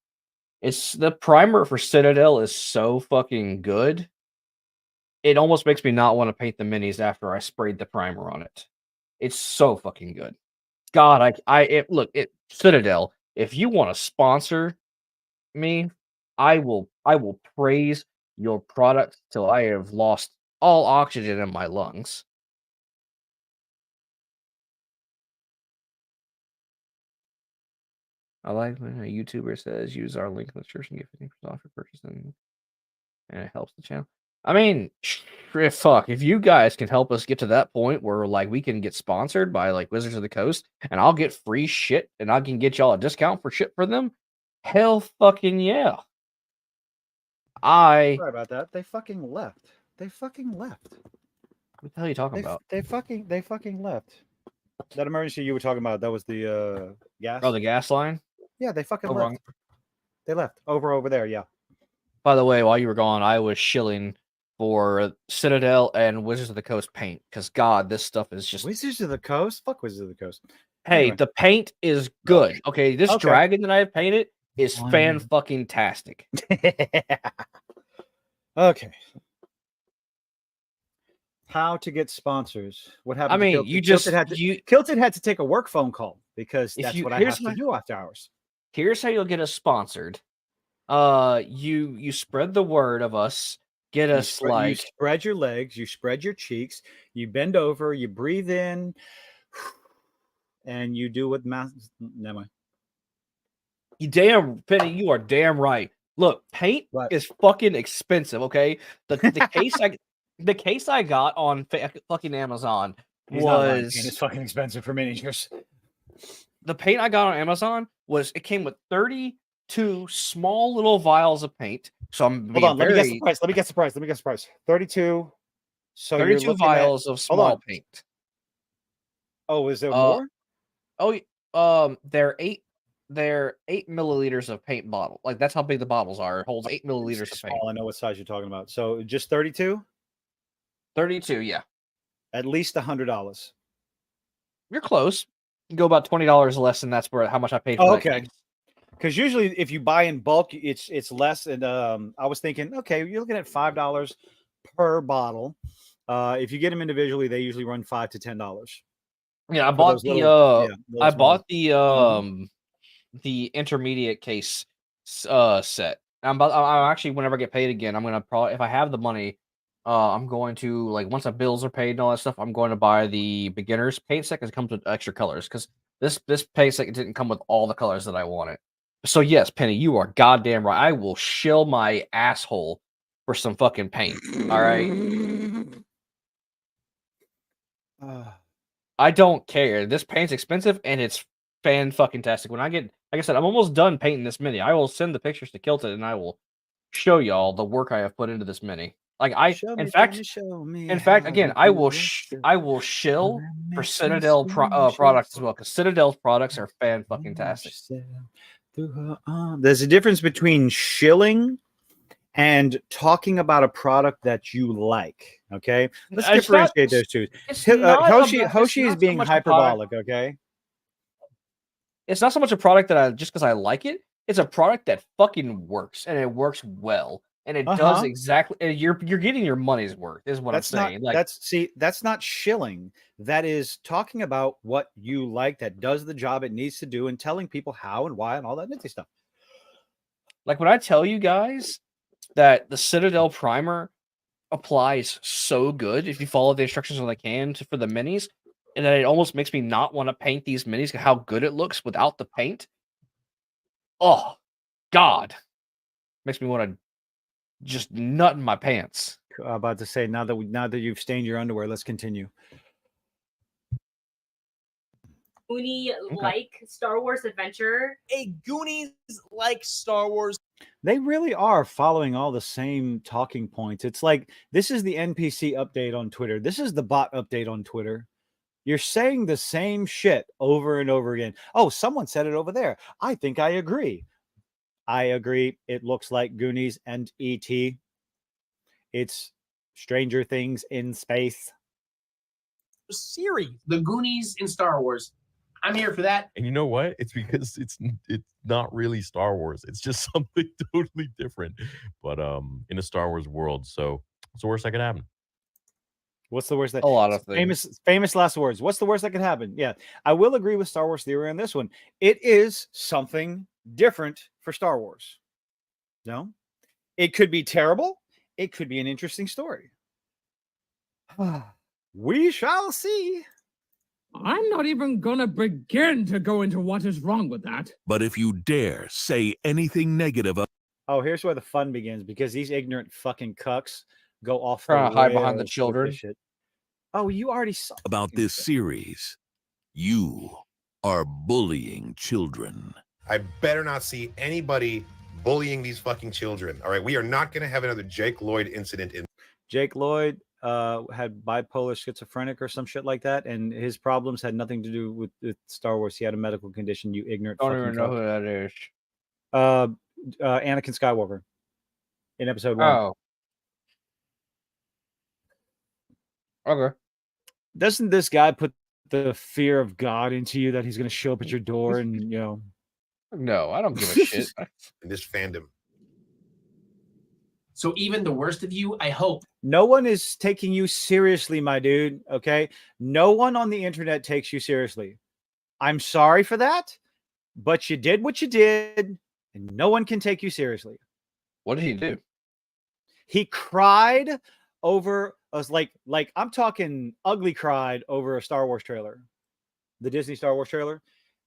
It's the primer for Citadel is so fucking good. it almost makes me not want to paint the minis after I sprayed the primer on it. It's so fucking good. God, look, Citadel, if you want to sponsor me, I will praise your product till I have lost all oxygen in my lungs. I like when a YouTuber says use our link in the description, get 50% off your purchase, and it helps the channel. I mean, fuck, if you guys can help us get to that point where like we can get sponsored by like Wizards of the Coast and I'll get free shit and I can get y'all a discount for shit for them, hell fucking yeah. Sorry about that. They fucking left. What the hell are you talking about? They fucking left. That emergency you were talking about, that was the gas. Oh, the gas line? Yeah, they fucking Oh, left. wrong. They left over there, yeah. By the way, while you were gone, I was shilling for Citadel and Wizards of the Coast paint because God, this stuff is just Wizards of the Coast. Fuck Wizards of the Coast. Hey, Anyway. the paint is good. Okay, this Okay. dragon that I have painted is fan fucking tastic. Okay. How to get sponsors? What happened? I mean, Kilted had to take a work phone call because that's what I have here's to do after hours. Here's how you'll get us sponsored. You spread the word of us. Get us You spread your legs, you spread your cheeks, you bend over, you breathe in, and you do what math. Never mind. Penny, you are damn right. Look, paint is fucking expensive. Okay, the case I got on fucking Amazon it's fucking expensive for miniatures. The paint I got on Amazon it came with 32 small little vials of paint. So Hold on, let me guess the price. 32. So 32 vials of small paint. Oh, is there more? Oh, they're 8 milliliters of paint bottle. Like that's how big the bottles are. It holds 8 milliliters of paint. I know what size you're talking about. So just 32? 32, yeah. At least $100. You're close. You go about $20 less, and that's how much I paid for that. Okay. Because usually if you buy in bulk, it's less. And I was thinking, okay, you're looking at $5 per bottle. If you get them individually, they usually run $5 to $10. Yeah, I bought the intermediate case set. I'm actually, whenever I get paid again, I'm gonna probably, if I have the money, I'm going to, like, once the bills are paid and all that stuff, I'm going to buy the beginner's paint set because it comes with extra colors. Because this paint set didn't come with all the colors that I wanted. So yes, Penny, you are goddamn right. I will shill my asshole for some fucking paint. All right. I don't care. This paint's expensive and it's fan fucking tastic. When I get, like I said, I'm almost done painting this mini. I will send the pictures to Kilted and I will show y'all the work I have put into this mini. Like in fact, again, I will shill for Citadel products as well because Citadel's products are fan fucking tastic. There's a difference between shilling and talking about a product that you like. Okay, let's differentiate those two. Hoshi is being hyperbolic. Okay, it's not so much a product that just because I like it. It's a product that fucking works and it works well. And it does exactly. And you're getting your money's worth, is what I'm saying. That's not shilling. That is talking about what you like that does the job it needs to do, and telling people how and why and all that nifty stuff. Like when I tell you guys that the Citadel primer applies so good if you follow the instructions when I can for the minis, and that it almost makes me not want to paint these minis because how good it looks without the paint. Oh God, makes me want to just nut in my pants. About to say, now that you've stained your underwear, let's continue. Goonie like Star Wars adventure. A Goonies like Star Wars. They really are following all the same talking points. It's like this is the NPC update on Twitter. This is the bot update on Twitter. You're saying the same shit over and over again. Oh, someone said it over there. I think I agree. I agree. It looks like Goonies and E.T. It's Stranger Things in space. Series, the Goonies in Star Wars. I'm here for that. And you know what? It's because it's not really Star Wars. It's just something totally different, but in a Star Wars world. So what's the worst that could happen? What's the worst that A lot of things. famous last words? What's the worst that could happen? Yeah, I will agree with Star Wars theory on this one. It is something different for Star Wars. No, it could be terrible. It could be an interesting story. We shall see. I'm not even gonna begin to go into what is wrong with that. But if you dare say anything negative Oh, here's where the fun begins because these ignorant fucking cucks go off Trying to hide behind rails the with children. this shit. Oh, you already saw about this series, you are bullying children. I better not see anybody bullying these fucking children. All right, we are not going to have another Jake Lloyd incident in. Jake Lloyd had bipolar schizophrenic or some shit like that, and his problems had nothing to do with Star Wars. He had a medical condition. You ignorant. Don't fucking even know cuck. who that is. Anakin Skywalker in episode 1. Oh. Okay. Doesn't this guy put the fear of God into you that he's going to show up at your door and, you know? No, I don't give a shit. In this fandom. So even the worst of you, I hope. No one is taking you seriously, my dude. Okay. No one on the internet takes you seriously. I'm sorry for that, but you did what you did, and no one can take you seriously. What did he do? He cried over us, like I'm talking ugly cried over a Star Wars trailer, the Disney Star Wars trailer.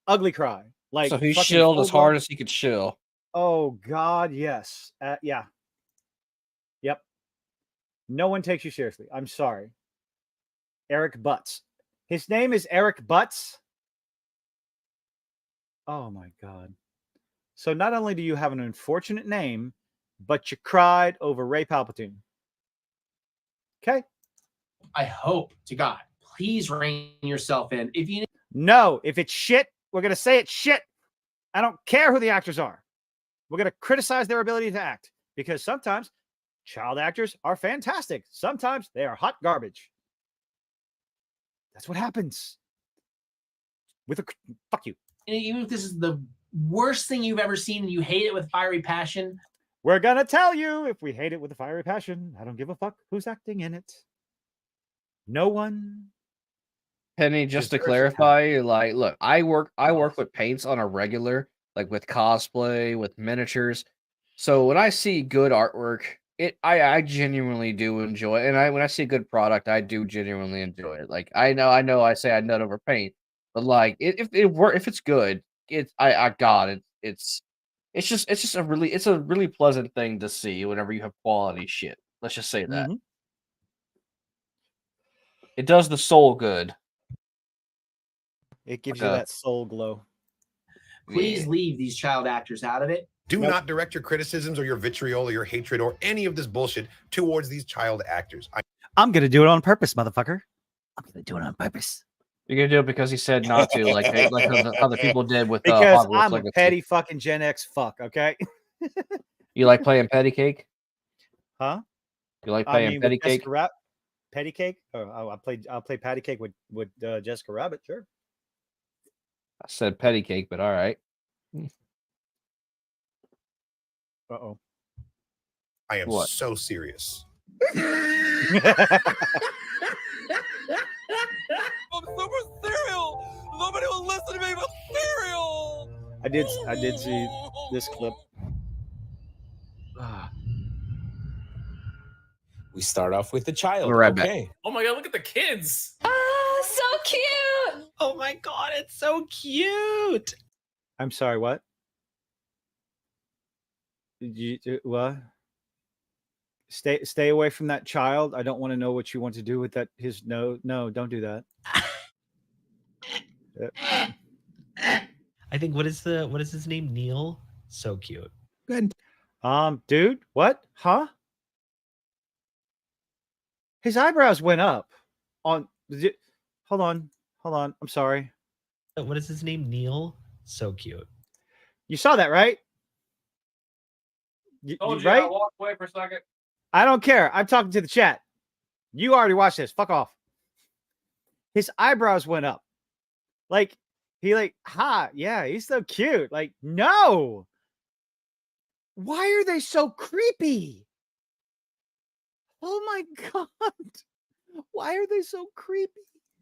Ugly cry. Like, so he fucking shilled as hard full-blown- as he could shill. Oh God, yes. Yeah. Yep. No one takes you seriously. I'm sorry. Eric Butts. His name is Eric Butts. Oh my God. So not only do you have an unfortunate name, but you cried over Ray Palpatine. Okay. I hope to God, please rein yourself in. If you No, if it's shit, we're going to say it's shit. I don't care who the actors are. We're going to criticize their ability to act because sometimes child actors are fantastic. Sometimes they are hot garbage. That's what happens. Fuck you. even if this is the worst thing you've ever seen and you hate it with fiery passion, we're going to tell you if we hate it with a fiery passion. I don't give a fuck who's acting in it. No one. Penny, just to clarify, like, look, I work with paints on a regular, like with cosplay, with miniatures. So when I see good artwork, I genuinely do enjoy it. And when I see a good product, I do genuinely enjoy it. Like I know I say I nut over paint, but like if it's good, it's just a really pleasant thing to see whenever you have quality shit. Let's just say that. Mhm. It does the soul good. It gives you that soul glow. please leave these child actors out of it. Do not direct your criticisms or your vitriol or your hatred or any of this bullshit towards these child actors. I'm going to do it on purpose, motherfucker. I'm going to do it on purpose. You're going to do it because he said not to, like other people did with because Hogwarts I'm Legacy. a petty fucking Gen X fuck, okay? You like playing patty cake? Huh? You like playing patty cake? Patty cake? Oh, I'll play patty cake with Jessica Rabbit, sure. I said petty cake, but all right. Uh-oh. I am What? so serious. I'm super cereal. Nobody will listen to me but cereal. I did see this clip. We start off with the child. We'll be right back. Okay. Oh my god, look at the kids. Oh, so cute. Oh my god, it's so cute. I'm sorry, what? What? Stay away from that child. I don't want to know what you want to do with that. No, don't do that. I think what is his name? Neil. So cute. Good. Dude, what? Huh? His eyebrows went up. Hold on. I'm sorry. What is his name? Neil. So cute. You saw that, right? Right? I walked away for a second. I don't care. I'm talking to the chat. You already watched this. Fuck off. His eyebrows went up. Like, yeah, he's so cute. Like, no. Why are they so creepy? Oh my God. Why are they so creepy?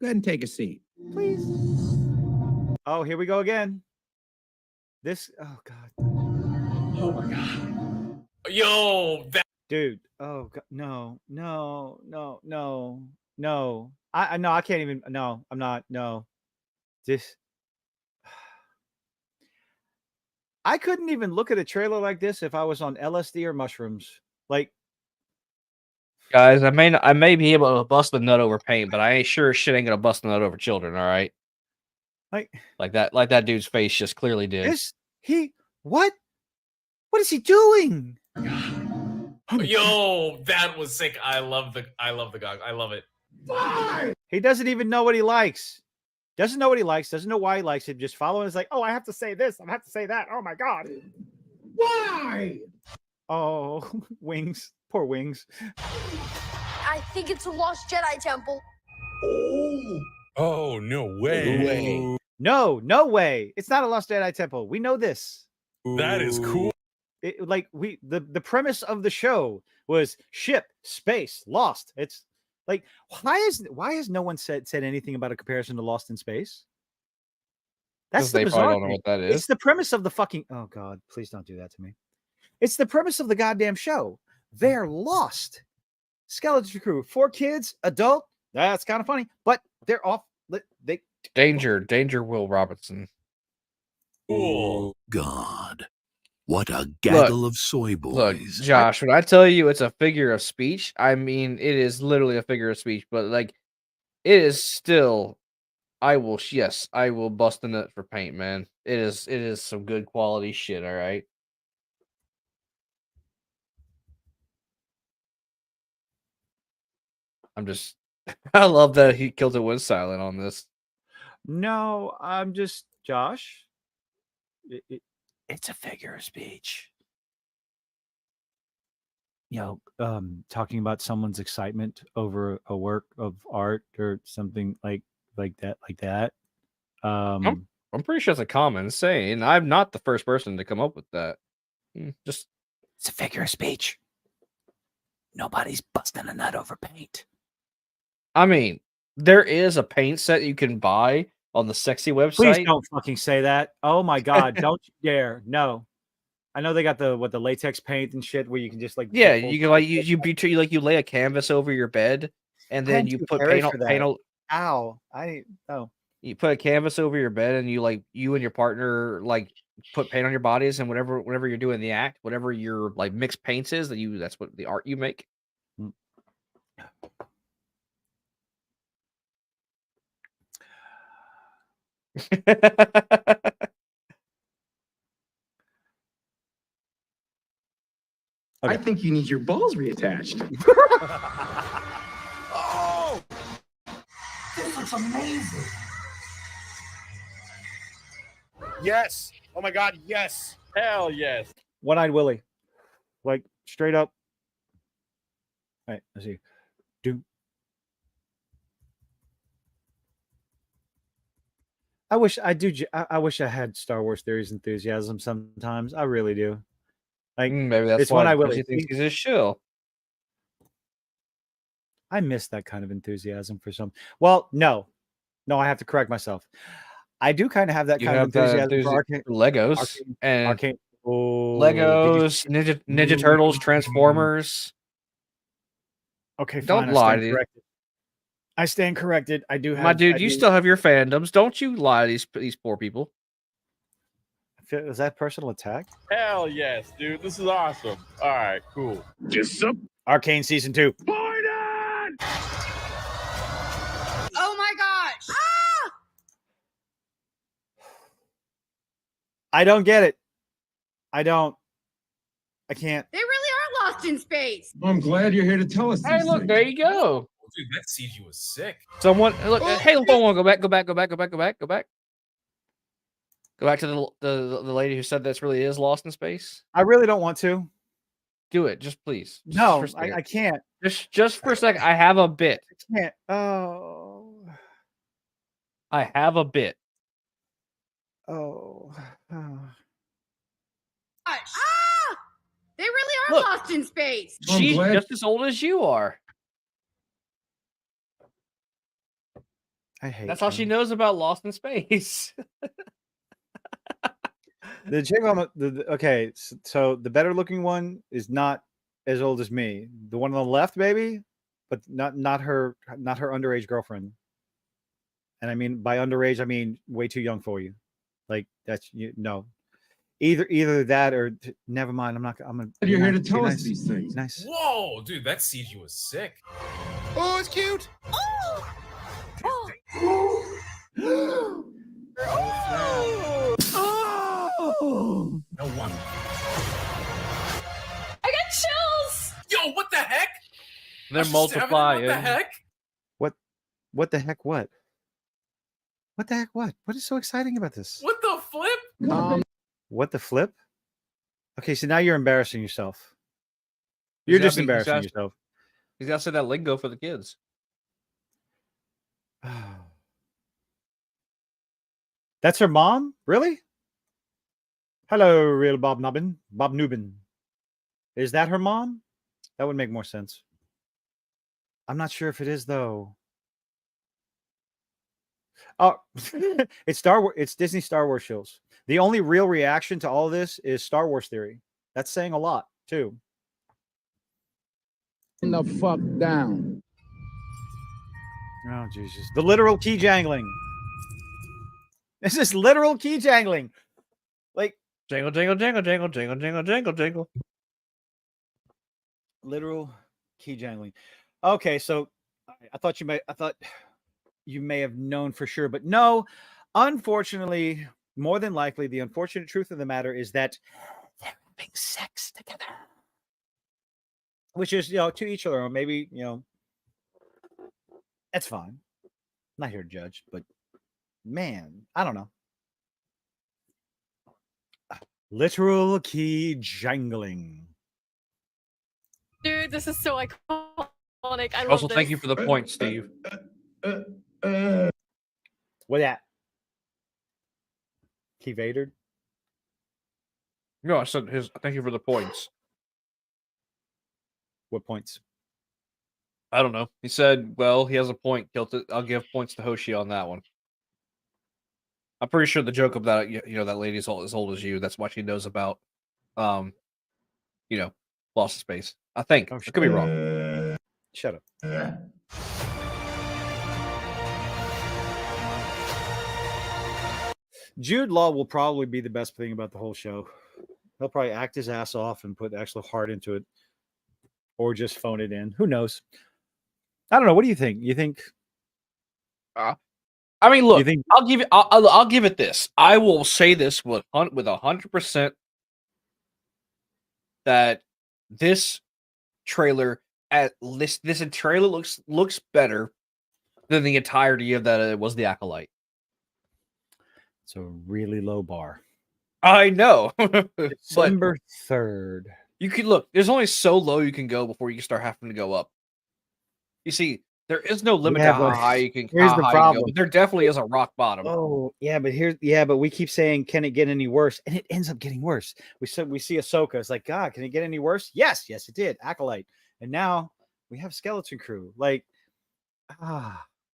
Go ahead and take a seat. Please. Oh, here we go again. This. Oh God. Oh my god. Yo, that Dude. Oh God. No. I can't even. No, I'm not. No. This. I couldn't even look at a trailer like this if I was on LSD or mushrooms. Like, Guys, I may be able to bust the nut over paint, but I ain't sure shit ain't gonna bust the nut over children. All right, like that dude's face just clearly did. What? What is he doing? Yo, that was sick. I love the gog. I love it. He doesn't even know what he likes. Doesn't know what he likes. Doesn't know why he likes it. Just following. Is like, oh, I have to say this. I have to say that. Oh my God. Why? Oh, Wings. Poor Wings. I think it's a lost Jedi temple. Oh, no way. No way. It's not a lost Jedi temple. We know this. That is cool. The premise of the show was ship, space, lost. It's like, why has no one said anything about a comparison to Lost in Space? That's the they bizarre probably don't know thing. what that is. It's the premise of the fucking. Oh God, please don't do that to me. It's the premise of the goddamn show. They're lost. Skeleton crew, 4 kids, adult. That's kind of funny, but they're off. They Danger, Will Robinson. Oh God. What a gaggle of soy boys. Look, Josh, when I tell you it's a figure of speech, I mean it is literally a figure of speech, but like it is still I will bust the nut for paint, man. It is some good quality shit, all right. I love that he killed it with silent on this. No, I'm just Josh. It's a figure of speech. Talking about someone's excitement over a work of art or something like that. I'm pretty sure it's a common saying. I'm not the first person to come up with that. It's a figure of speech. Nobody's busting a nut over paint. I mean, there is a paint set you can buy on the sexy website. Please don't fucking say that. Oh my God, don't you dare. No. I know they got the latex paint and shit where you can just like you can you lay a canvas over your bed and then you put paint on. Ow. You put a canvas over your bed and you and your partner like put paint on your bodies, and whenever you're doing the act, whatever your like mixed paints is, that's what the art you make. I think you need your balls reattached. Oh! This looks amazing. Yes. Oh my God. Yes. Hell yes. One-eyed Willie. Like straight up. All right, let's see. I wish I had Star Wars theories enthusiasm sometimes. I really do. Like maybe that's why he thinks he's a shill. I miss that kind of enthusiasm for some. Well, no, I have to correct myself. I do kind of have that kind of enthusiasm for Legos and Arcane. Legos, Ninja Turtles, Transformers. Okay, don't lie to you. I stand corrected. I do have. My dude, you still have your fandoms. Don't you lie to these poor people. Is that personal attack? Hell yes, dude. This is awesome. All right, cool. Arcane Season 2. Oh my gosh! Ah! I don't get it. I can't. They really are lost in space. I'm glad you're here to tell us. Hey, look, there you go. Dude, that CG was sick. Someone look. Hey, hold on. Go back. Go back to the lady who said this really is Lost in Space. I really don't want to. Do it, just please. No, I can't. Just for a second. I have a bit. I can't. Oh. I have a bit. Oh. Ah! They really are lost in space. She's just as old as you are. I hate. That's how she knows about Lost in Space. The chick on okay, so the better looking one is not as old as me. The one on the left, maybe, but not her underage girlfriend. And I mean by underage, I mean way too young for you. Like that's no. Either that or never mind. I'm not. I'm gonna. You're here to be tell us nice. these things. Nice. Whoa, dude, that CG was sick. Oh, it's cute. No one. I got chills. Yo, what the heck? They're multiplying. multiplying. What the heck? What the heck? What? What the heck? What? What is so exciting about this? What the flip? What the flip? Okay, so now you're embarrassing yourself. You're just embarrassing yourself. He's got to say that lingo for the kids. That's her mom? Really? Hello, real Bob Nubin. Is that her mom? That would make more sense. I'm not sure if it is though. Oh, it's Star Wars. It's Disney Star Wars Shills. The only real reaction to all this is Star Wars theory. That's saying a lot too. In the fuck down. Oh Jesus! The literal key jangling. This is literal key jangling. Like jingle, jingle, jingle, jingle, jingle, jingle, jingle, jingle. Literal key jangling. Okay, so I thought you may have known for sure, but no. Unfortunately, more than likely, the unfortunate truth of the matter is that they're having sex together. Which is, to each their own. Maybe, that's fine. I'm not here to judge, but man, I don't know. Literal key jangling. Dude, this is so iconic. I love Also, this. thank you for the point, Steve. What that? Key Vader? No, I said thank you for the points. What points? I don't know. He said, well, he has a point. I'll give points to Hoshi on that one. I'm pretty sure the joke of that, that lady is as old as you. That's why she knows about, Lost in Space. I think. I could be wrong. Shut up. Jude Law will probably be the best thing about the whole show. He'll probably act his ass off and put actual heart into it, or just phone it in. Who knows? I don't know. What do you think? You think? I mean, look. I'll give it. I'll give it this. I will say this with 100% that this trailer this trailer looks better than the entirety of that. It was the Acolyte. It's a really low bar. I know. December 3rd. You can look. There's only so low you can go before you start having to go up. You see, there is no limit to how high you can. Here's the problem. Go, there definitely is a rock bottom. Oh yeah, but we keep saying, can it get any worse? And it ends up getting worse. We see Ahsoka. It's like, God, can it get any worse? Yes, it did. Acolyte, and now we have Skeleton Crew. Like,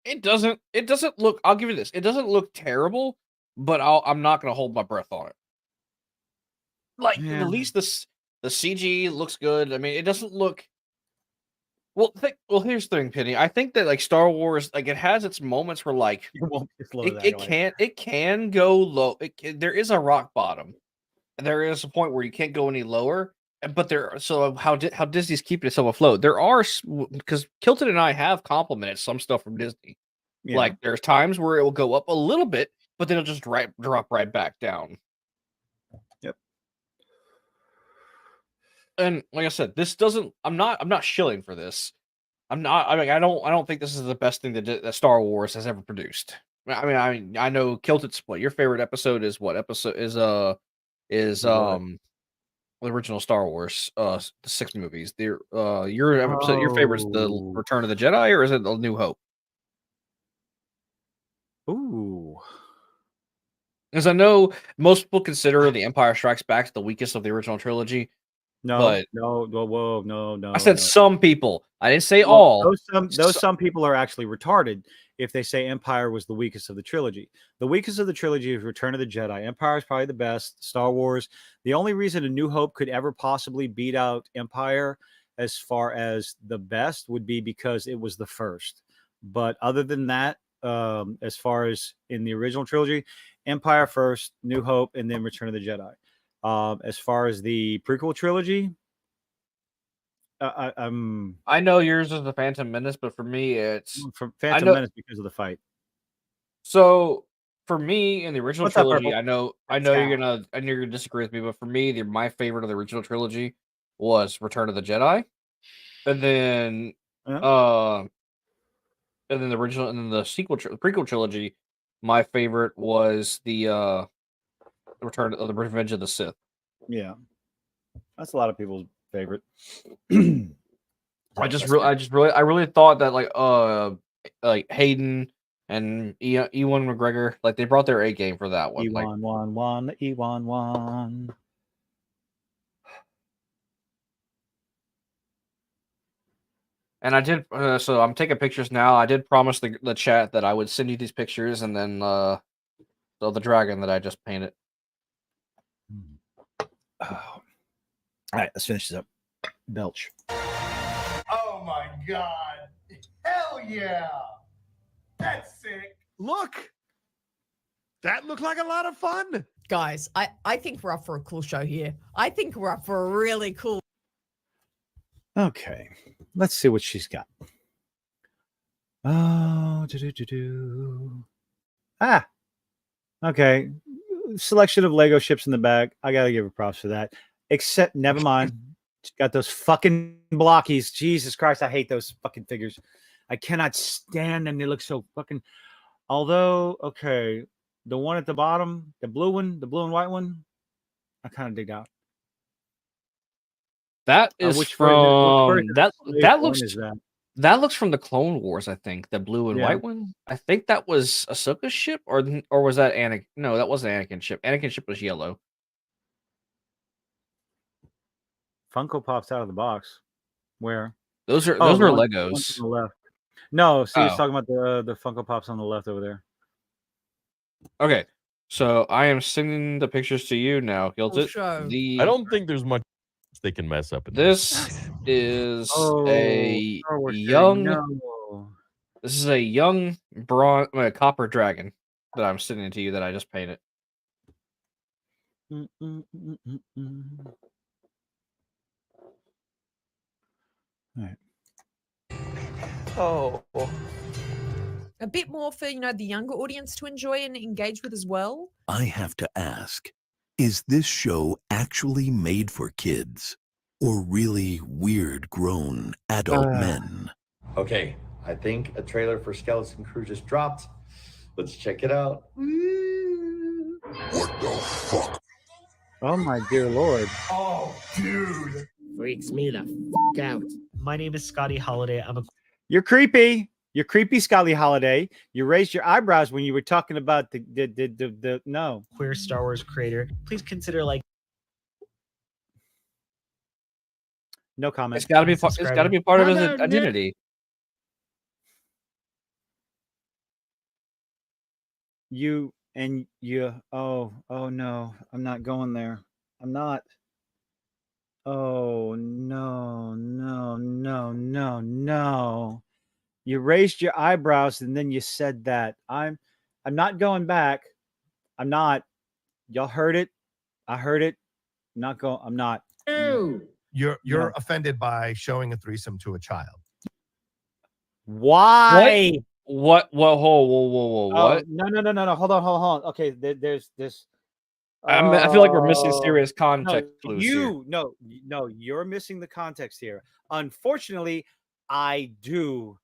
it doesn't look. I'll give you this. It doesn't look terrible, but I'm not going to hold my breath on it. Like at least the CG looks good. I mean, it doesn't look. Well, here's the thing, Penny. I think that like Star Wars, like it has its moments where like it can go low. There is a rock bottom, and there is a point where you can't go any lower. But how Disney's keeping itself afloat. There are, because Kilton and I have complimented some stuff from Disney. Yeah. Like there's times where it will go up a little bit, but then it'll just drop right back down. Yep. And like I said, this doesn't. I'm not shilling for this. I don't think this is the best thing that Star Wars has ever produced. I know Kilted split. Your favorite episode is what episode is the original Star Wars, the 6 movies. Your episode, your favorite is the Return of the Jedi, or is it the New Hope? Ooh. Because I know most people consider The Empire Strikes Back the weakest of the original trilogy. No. I said some people. I didn't say all. Those some people are actually retarded if they say Empire was the weakest of the trilogy. The weakest of the trilogy is Return of the Jedi. Empire is probably the best. Star Wars. The only reason A New Hope could ever possibly beat out Empire as far as the best would be because it was the first. But other than that, as far as in the original trilogy, Empire first, New Hope, and then Return of the Jedi. As far as the prequel trilogy, I know yours is the Phantom Menace, but for me, it's from Phantom Menace because of the fight. So for me, in the original What's up, trilogy, Purple? I know you're gonna disagree with me, but for me, my favorite of the original trilogy was Return of the Jedi, and then the original, and then the prequel trilogy. My favorite was the Return of the Revenge of the Sith. Yeah, that's a lot of people's favorite. I really thought that like Hayden and Ewan McGregor, like they brought their A game for that one. Ewan. And I did, so I'm taking pictures now. I did promise the chat that I would send you these pictures, and then the dragon that I just painted. All right, let's finish this up. Belch. Oh my god! Hell yeah! That's sick. Look, that looked like a lot of fun. Guys, I think we're up for a cool show here. I think we're up for a really cool. Okay, let's see what she's got. Oh, okay. Selection of Lego ships in the back. I gotta give her props for that. Except, never mind. She's got those fucking blockies. Jesus Christ, I hate those fucking figures. I cannot stand them. They look so fucking. Although, okay, the one at the bottom, the blue one, the blue and white one, I kind of dig out. That is that looks from the Clone Wars, I think. The blue and white one. I think that was Ahsoka's ship, or was that Anakin? No, that wasn't Anakin's ship. Anakin's ship was yellow. Funko Pops out of the box. Where? Those are the Legos. one to the left. No, see, he's talking about the Funko Pops on the left over there. Okay, so I am sending the pictures to you now, Gilted. I don't think there's much they can mess up. This is a young. This is a young copper dragon that I'm sending to you that I just painted. All right. Oh. A bit more for, the younger audience to enjoy and engage with as well. I have to ask, is this show actually made for kids or really weird grown adult men? Okay, I think a trailer for Skeleton Crew just dropped. Let's check it out. What the fuck? Oh my dear Lord. Oh, dude. Freaks me the fuck out. My name is Scotty Holiday. You're creepy. You're creepy, Scotty Holiday. You raised your eyebrows when you were talking about the no. Queer Star Wars creator. Please consider no comment. It's got to be. It's got to be part of his identity. Oh no, I'm not going there. I'm not. Oh no. You raised your eyebrows and then you said that. I'm not going back. I'm not. Y'all heard it. I heard it. I'm not. You're offended by showing a threesome to a child. Why? What? Whoa! What? No. Hold on. Okay, there's this. I feel like we're missing serious context clues here. No, you're missing the context here. Unfortunately, I do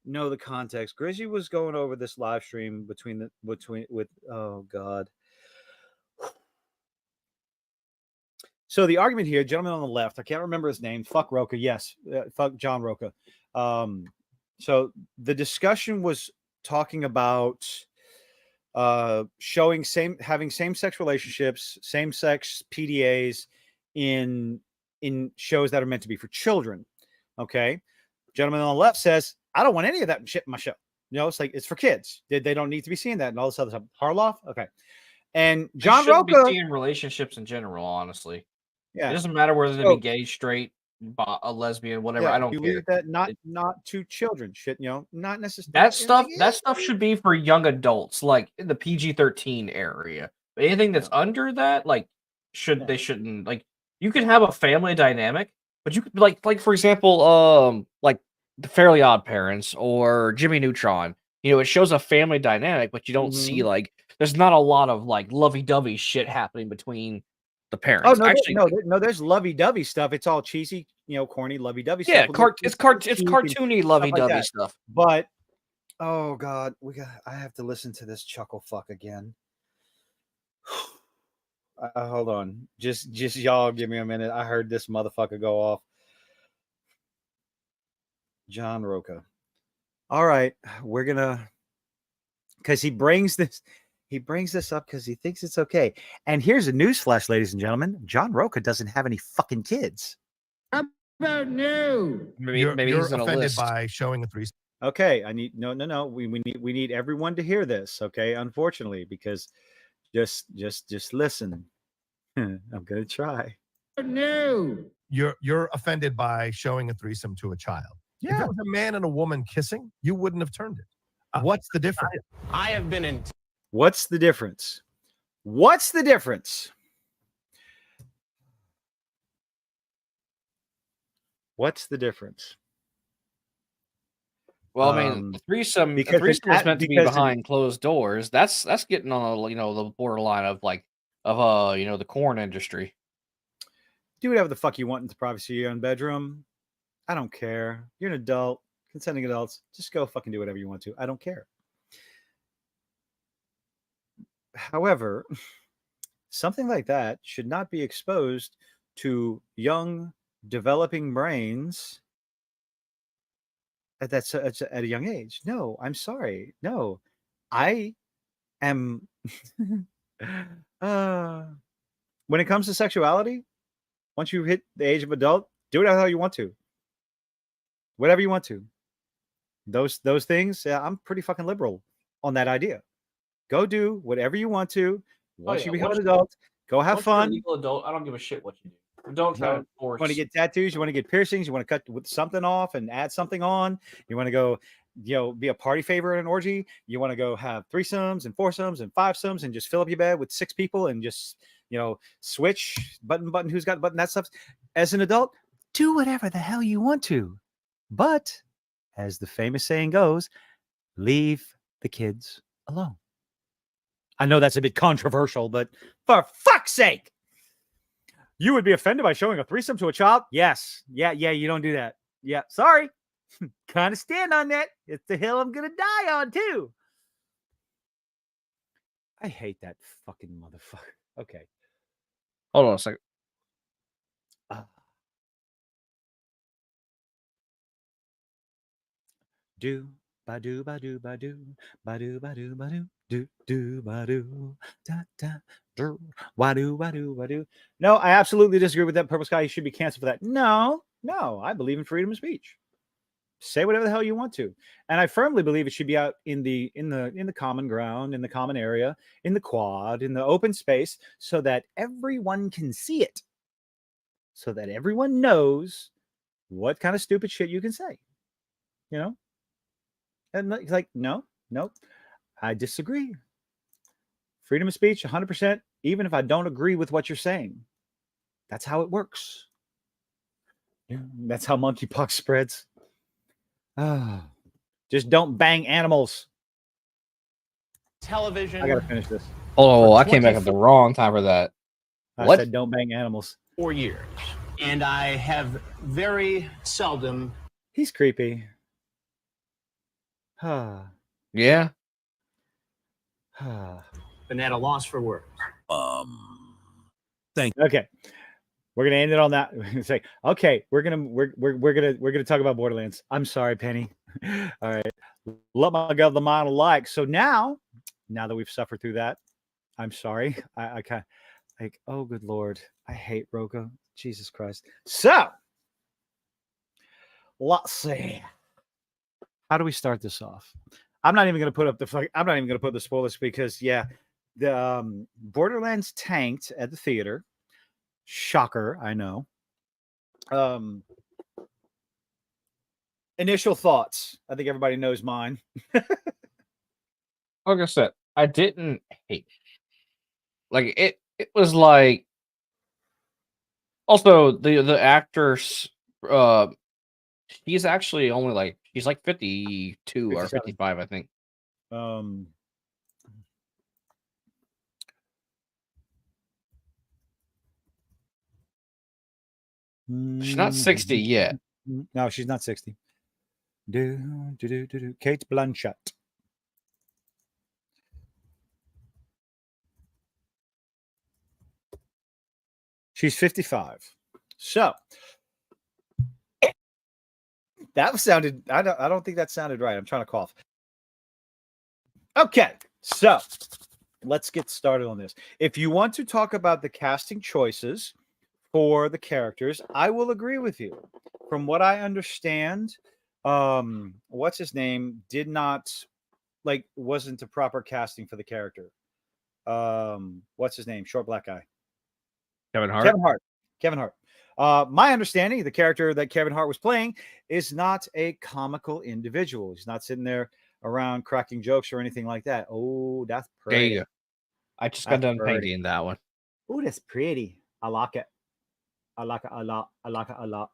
know the context. Grizzy was going over this live stream with oh god. So the argument here, gentleman on the left, I can't remember his name. Fuck Roca, yes, fuck John Roca. So the discussion was talking about having same-sex relationships, same-sex PDAs in shows that are meant to be for children. Okay, gentleman on the left says, I don't want any of that shit in my show. You know, it's like it's for kids. They don't need to be seeing that and all this other stuff. Harloff, okay. And John shouldn't be Roca, seeing relationships in general. Honestly, yeah, it doesn't matter whether they So- be gay, straight, a lesbian, whatever. I don't you care. leave that not to children. Shit, you know, not necessarily That stuff should be for young adults, like in the PG-13 area. But anything that's under that, like, they shouldn't like. You can have a family dynamic, but you could like for example, like the Fairly Odd Parents or Jimmy Neutron. You know, it shows a family dynamic, but you don't see like there's not a lot of like lovey-dovey shit happening between the parents. Oh no, Actually, no, there's lovey-dovey stuff. It's all cheesy, you know, corny lovey-dovey yeah, stuff. it's cartoony lovey-dovey stuff. But oh god, I have to listen to this chuckle fuck again. Hold on, just y'all give me a minute. I heard this motherfucker go off. John Roca. All right, we're gonna, because he brings this up because he thinks it's okay. And here's a newsflash, ladies and gentlemen: John Roca doesn't have any fucking kids. How about no? Maybe You're he's on a offended list. by showing a threesome. Okay, I need no. We need everyone to hear this. Okay, unfortunately, because just listen. I'm gonna try. No. You're offended by showing a threesome to a child. If Yeah. it was a man and a woman kissing, you wouldn't have turned it. What's the difference? I have been in. What's the difference? What's the difference? What's the difference? Well, I mean, the threesome because is meant to be because behind closed doors. That's getting on the borderline of the corn industry. do whatever the fuck you want in the privacy of your own bedroom. I don't care. You're an adult, consenting adults. Just go fucking do whatever you want to. I don't care. However, something like that should not be exposed to young, developing brains at a young age. No, I'm sorry. No, I am. When it comes to sexuality, once you hit the age of adult, do whatever the hell you want to. Whatever you want to. Those things, yeah, I'm pretty fucking liberal on that idea. Go do whatever you want to. Once you become an adult, go have fun. Legal adult, I don't give a shit what you do. Don't try to force. You want to get tattoos? You want to get piercings? You want to cut with something off and add something on? You want to go, be a party favor at an orgy? You want to go have threesomes and foursomes and fivesomes and just fill up your bed with 6 people and just, switch button, who's got button, that stuff. As an adult, do whatever the hell you want to. But as the famous saying goes, leave the kids alone. I know that's a bit controversial, but for fuck's sake, you would be offended by showing a threesome to a child? Yes. Yeah, you don't do that. Yeah, sorry. Kind of stand on that. It's the hill I'm going to die on, too. I hate that fucking motherfucker. Okay. Hold on a second. Do ba do ba do ba do ba do ba do ba do do do ba do da da do wa do wa do wa do. No, I absolutely disagree with that. Purple Sky, you should be canceled for that. No, I believe in freedom of speech. Say whatever the hell you want to, and I firmly believe it should be out in the common ground, in the common area, in the quad, in the open space, so that everyone can see it, so that everyone knows what kind of stupid shit you can say. And it's like, no, I disagree. Freedom of speech, 100%, even if I don't agree with what you're saying. That's how it works. Yeah, that's how monkeypox spreads. Just don't bang animals. Television. I gotta finish this. Oh, I came back at the wrong time for that. I said don't bang animals. 4 years. And I have very seldom. He's creepy. Yeah. Been at a loss for words. Okay. We're gonna end it on that. We're gonna say, okay, we're gonna talk about Borderlands. I'm sorry, Penny. All right. Let my God the mind alike. So now that we've suffered through that, I'm sorry. I kind of like, oh good Lord. I hate Roca. Jesus Christ. So let's see. How do we start this off? I'm not even going to put up I'm not even going to put the spoilers because the Borderlands tanked at the theater. Shocker, I know. Initial thoughts. I think everybody knows mine. Like I said, I didn't hate like it was like also the actress she's actually only like she's like 52 or 57. 55, I think. She's not 60 yet. No, she's not 60. Kate Blanchett. She's 55. So that sounded. I don't think that sounded right. I'm trying to cough. Okay, so let's get started on this. If you want to talk about the casting choices for the characters, I will agree with you. From what I understand, what's his name did not wasn't a proper casting for the character. What's his name? Short black guy. Kevin Hart. Kevin Hart. My understanding, the character that Kevin Hart was playing is not a comical individual. He's not sitting there around cracking jokes or anything like that. Oh, that's pretty. There you go. I just got done painting that one. Oh, that's pretty. I like it. I like it a lot. I like it a lot.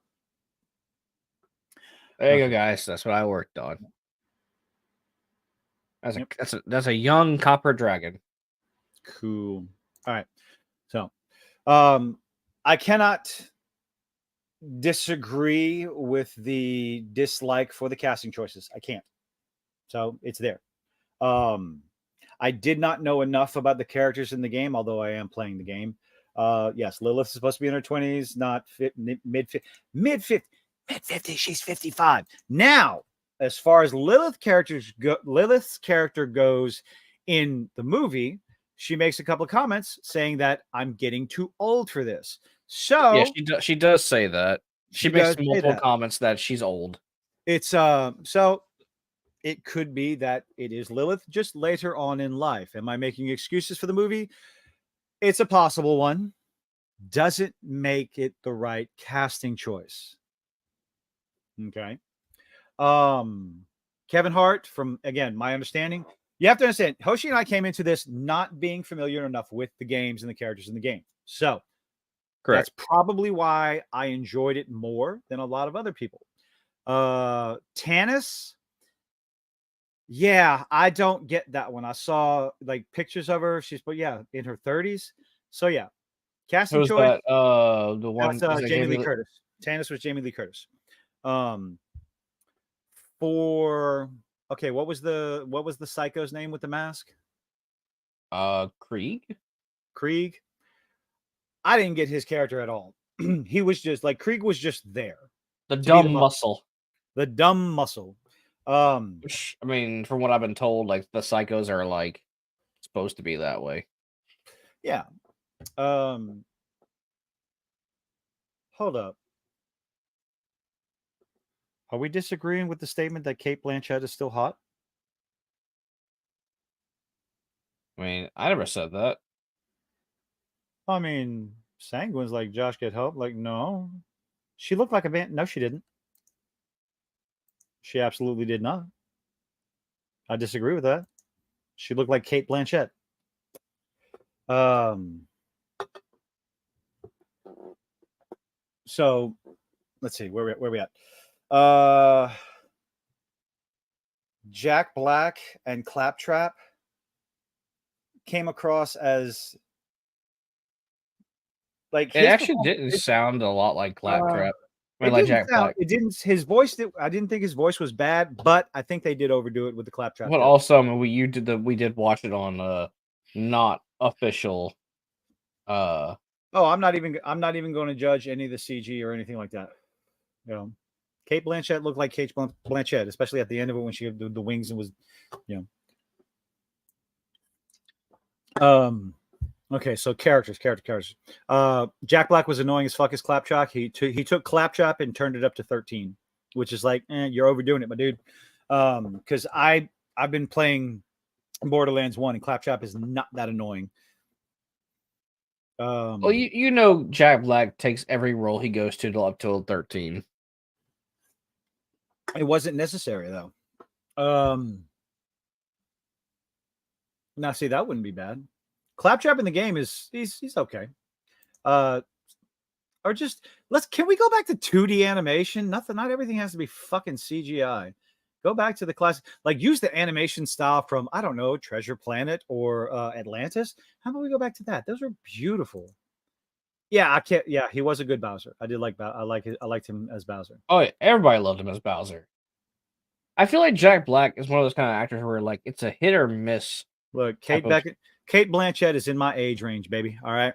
There you go, guys. That's what I worked on. That's a young copper dragon. Cool. All right. So, I cannot disagree with the dislike for the casting choices. I can't. So it's there. I did not know enough about the characters in the game, although I am playing the game. Yes, Lilith is supposed to be in her 20s, not mid 50s. She's 55. Now, as far as Lilith's character goes in the movie, she makes a couple of comments saying that I'm getting too old for this. So yeah, she does say that. She makes multiple comments that she's old. It's so it could be that it is Lilith just later on in life. Am I making excuses for the movie? It's a possible one. Doesn't make it the right casting choice. Okay. Kevin Hart, from again, my understanding, you have to understand, Hoshi and I came into this not being familiar enough with the games and the characters in the game. So correct. That's probably why I enjoyed it more than a lot of other people. Tannis, yeah, I don't get that one. I saw like pictures of her. She's in her 30s. So yeah. Casting choice. That, the one that's Jamie Lee Curtis. Tannis was Jamie Lee Curtis. What was the psycho's name with the mask? Krieg. I didn't get his character at all. He was just like Krieg was just there. The dumb muscle. The dumb muscle. Which, I mean, from what I've been told, like the psychos are like supposed to be that way. Yeah. Hold up. Are we disagreeing with the statement that Cate Blanchett is still hot? I mean, I never said that. I mean, Sanguine's like Josh Get Help. Like, no. She looked like a man. No, she didn't. She absolutely did not. I disagree with that. She looked like Cate Blanchett. So let's see where we at. Jack Black and Claptrap came across as like it actually didn't sound a lot like Claptrap. Like Jack Black. It didn't. His voice. I didn't think his voice was bad, but I think they did overdo it with the Claptrap. But also, I mean, we did watch it on not official. Oh, I'm not even going to judge any of the CG or anything like that. You know, Cate Blanchett looked like Cate Blanchett, especially at the end of it when she had the wings and was, you know. Okay, so characters. Jack Black was annoying as fuck as Claptrap. He took Claptrap and turned it up to 13, which is like, you're overdoing it, my dude. Because I I've been playing Borderlands 1, and Claptrap is not that annoying. Well, you know, Jack Black takes every role he goes to up till 13. It wasn't necessary though. Now see, that wouldn't be bad. Claptrap in the game is he's okay. Or just can we go back to 2D animation? Not everything has to be fucking CGI. Go back to the classic, like use the animation style from, I don't know, Treasure Planet or Atlantis. How about we go back to that? Those are beautiful. Yeah, I can't. Yeah, he was a good Bowser. I did like I liked him as Bowser. Oh, yeah, everybody loved him as Bowser. I feel like Jack Black is one of those kind of actors where like it's a hit or miss. Look, Kate Blanchett is in my age range, baby. All right.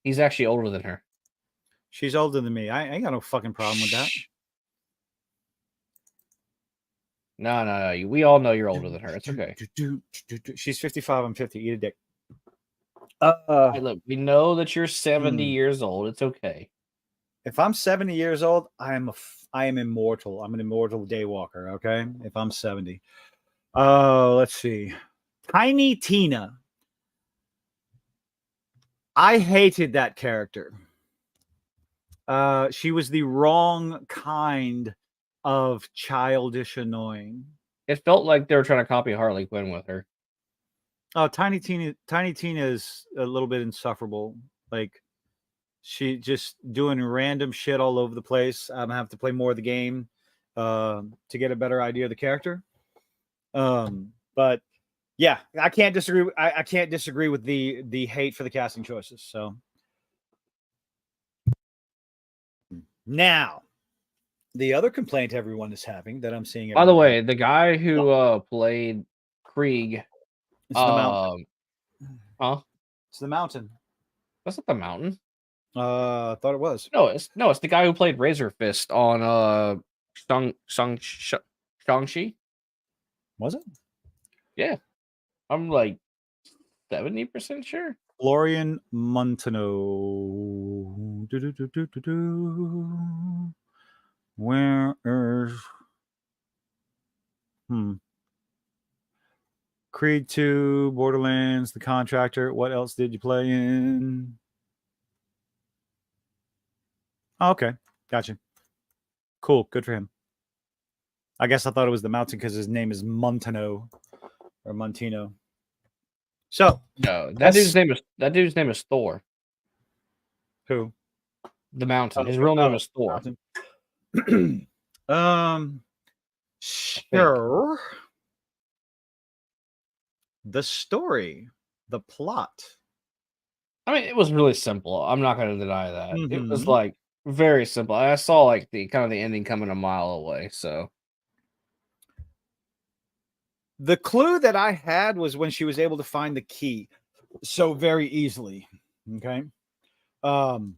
He's actually older than her. She's older than me. I ain't got no fucking problem with that. No. We all know you're older than her. It's okay. She's 55. I'm 50. Eat a dick. Hey, look, we know that you're 70 years old. It's okay. If I'm 70 years old, I am immortal. I'm an immortal daywalker. Okay. If I'm 70. Let's see. Tiny Tina. I hated that character. She was the wrong kind of childish annoying. It felt like they were trying to copy Harley Quinn with her. Oh, Tiny Tina is a little bit insufferable. Like she just doing random shit all over the place. I'm gonna have to play more of the game to get a better idea of the character. But yeah, I can't disagree. I can't disagree with the hate for the casting choices. So now, the other complaint everyone is having that I'm seeing. By the way, the guy who played Krieg, it's the mountain. Huh? It's the mountain. That's not the mountain. I thought it was. No, it's the guy who played Razor Fist on Shang-Chi. Was it? Yeah. I'm like 70% sure. Florian Montano. Where is Creed 2, Borderlands, The Contractor. What else did you play in? Oh, okay. Gotcha. Cool. Good for him. I guess I thought it was the mountain because his name is Montano or Montino. So no, that dude's name is Thor. Who? The mountain. His real name is Thor. Sure. The story, the plot. I mean, it was really simple. I'm not going to deny that. It was like very simple. I saw like the ending coming a mile away. So the clue that I had was when she was able to find the key so very easily. Okay. And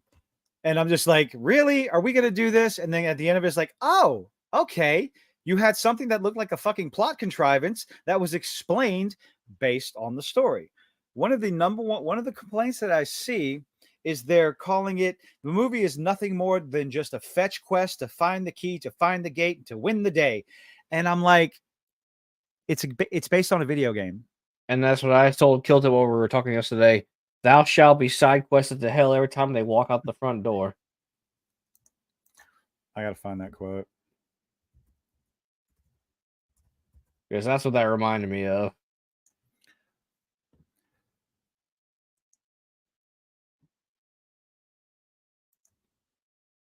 I'm just like, really? Are we going to do this? And then at the end of it, it's like, oh, okay. You had something that looked like a fucking plot contrivance that was explained based on the story. One of the complaints that I see is they're calling it, the movie is nothing more than just a fetch quest to find the key, to find the gate, to win the day. And I'm like, it's based on a video game. And that's what I told Kilto while we were talking yesterday. Thou shalt be side quested to hell every time they walk out the front door. I gotta find that quote. Because that's what that reminded me of.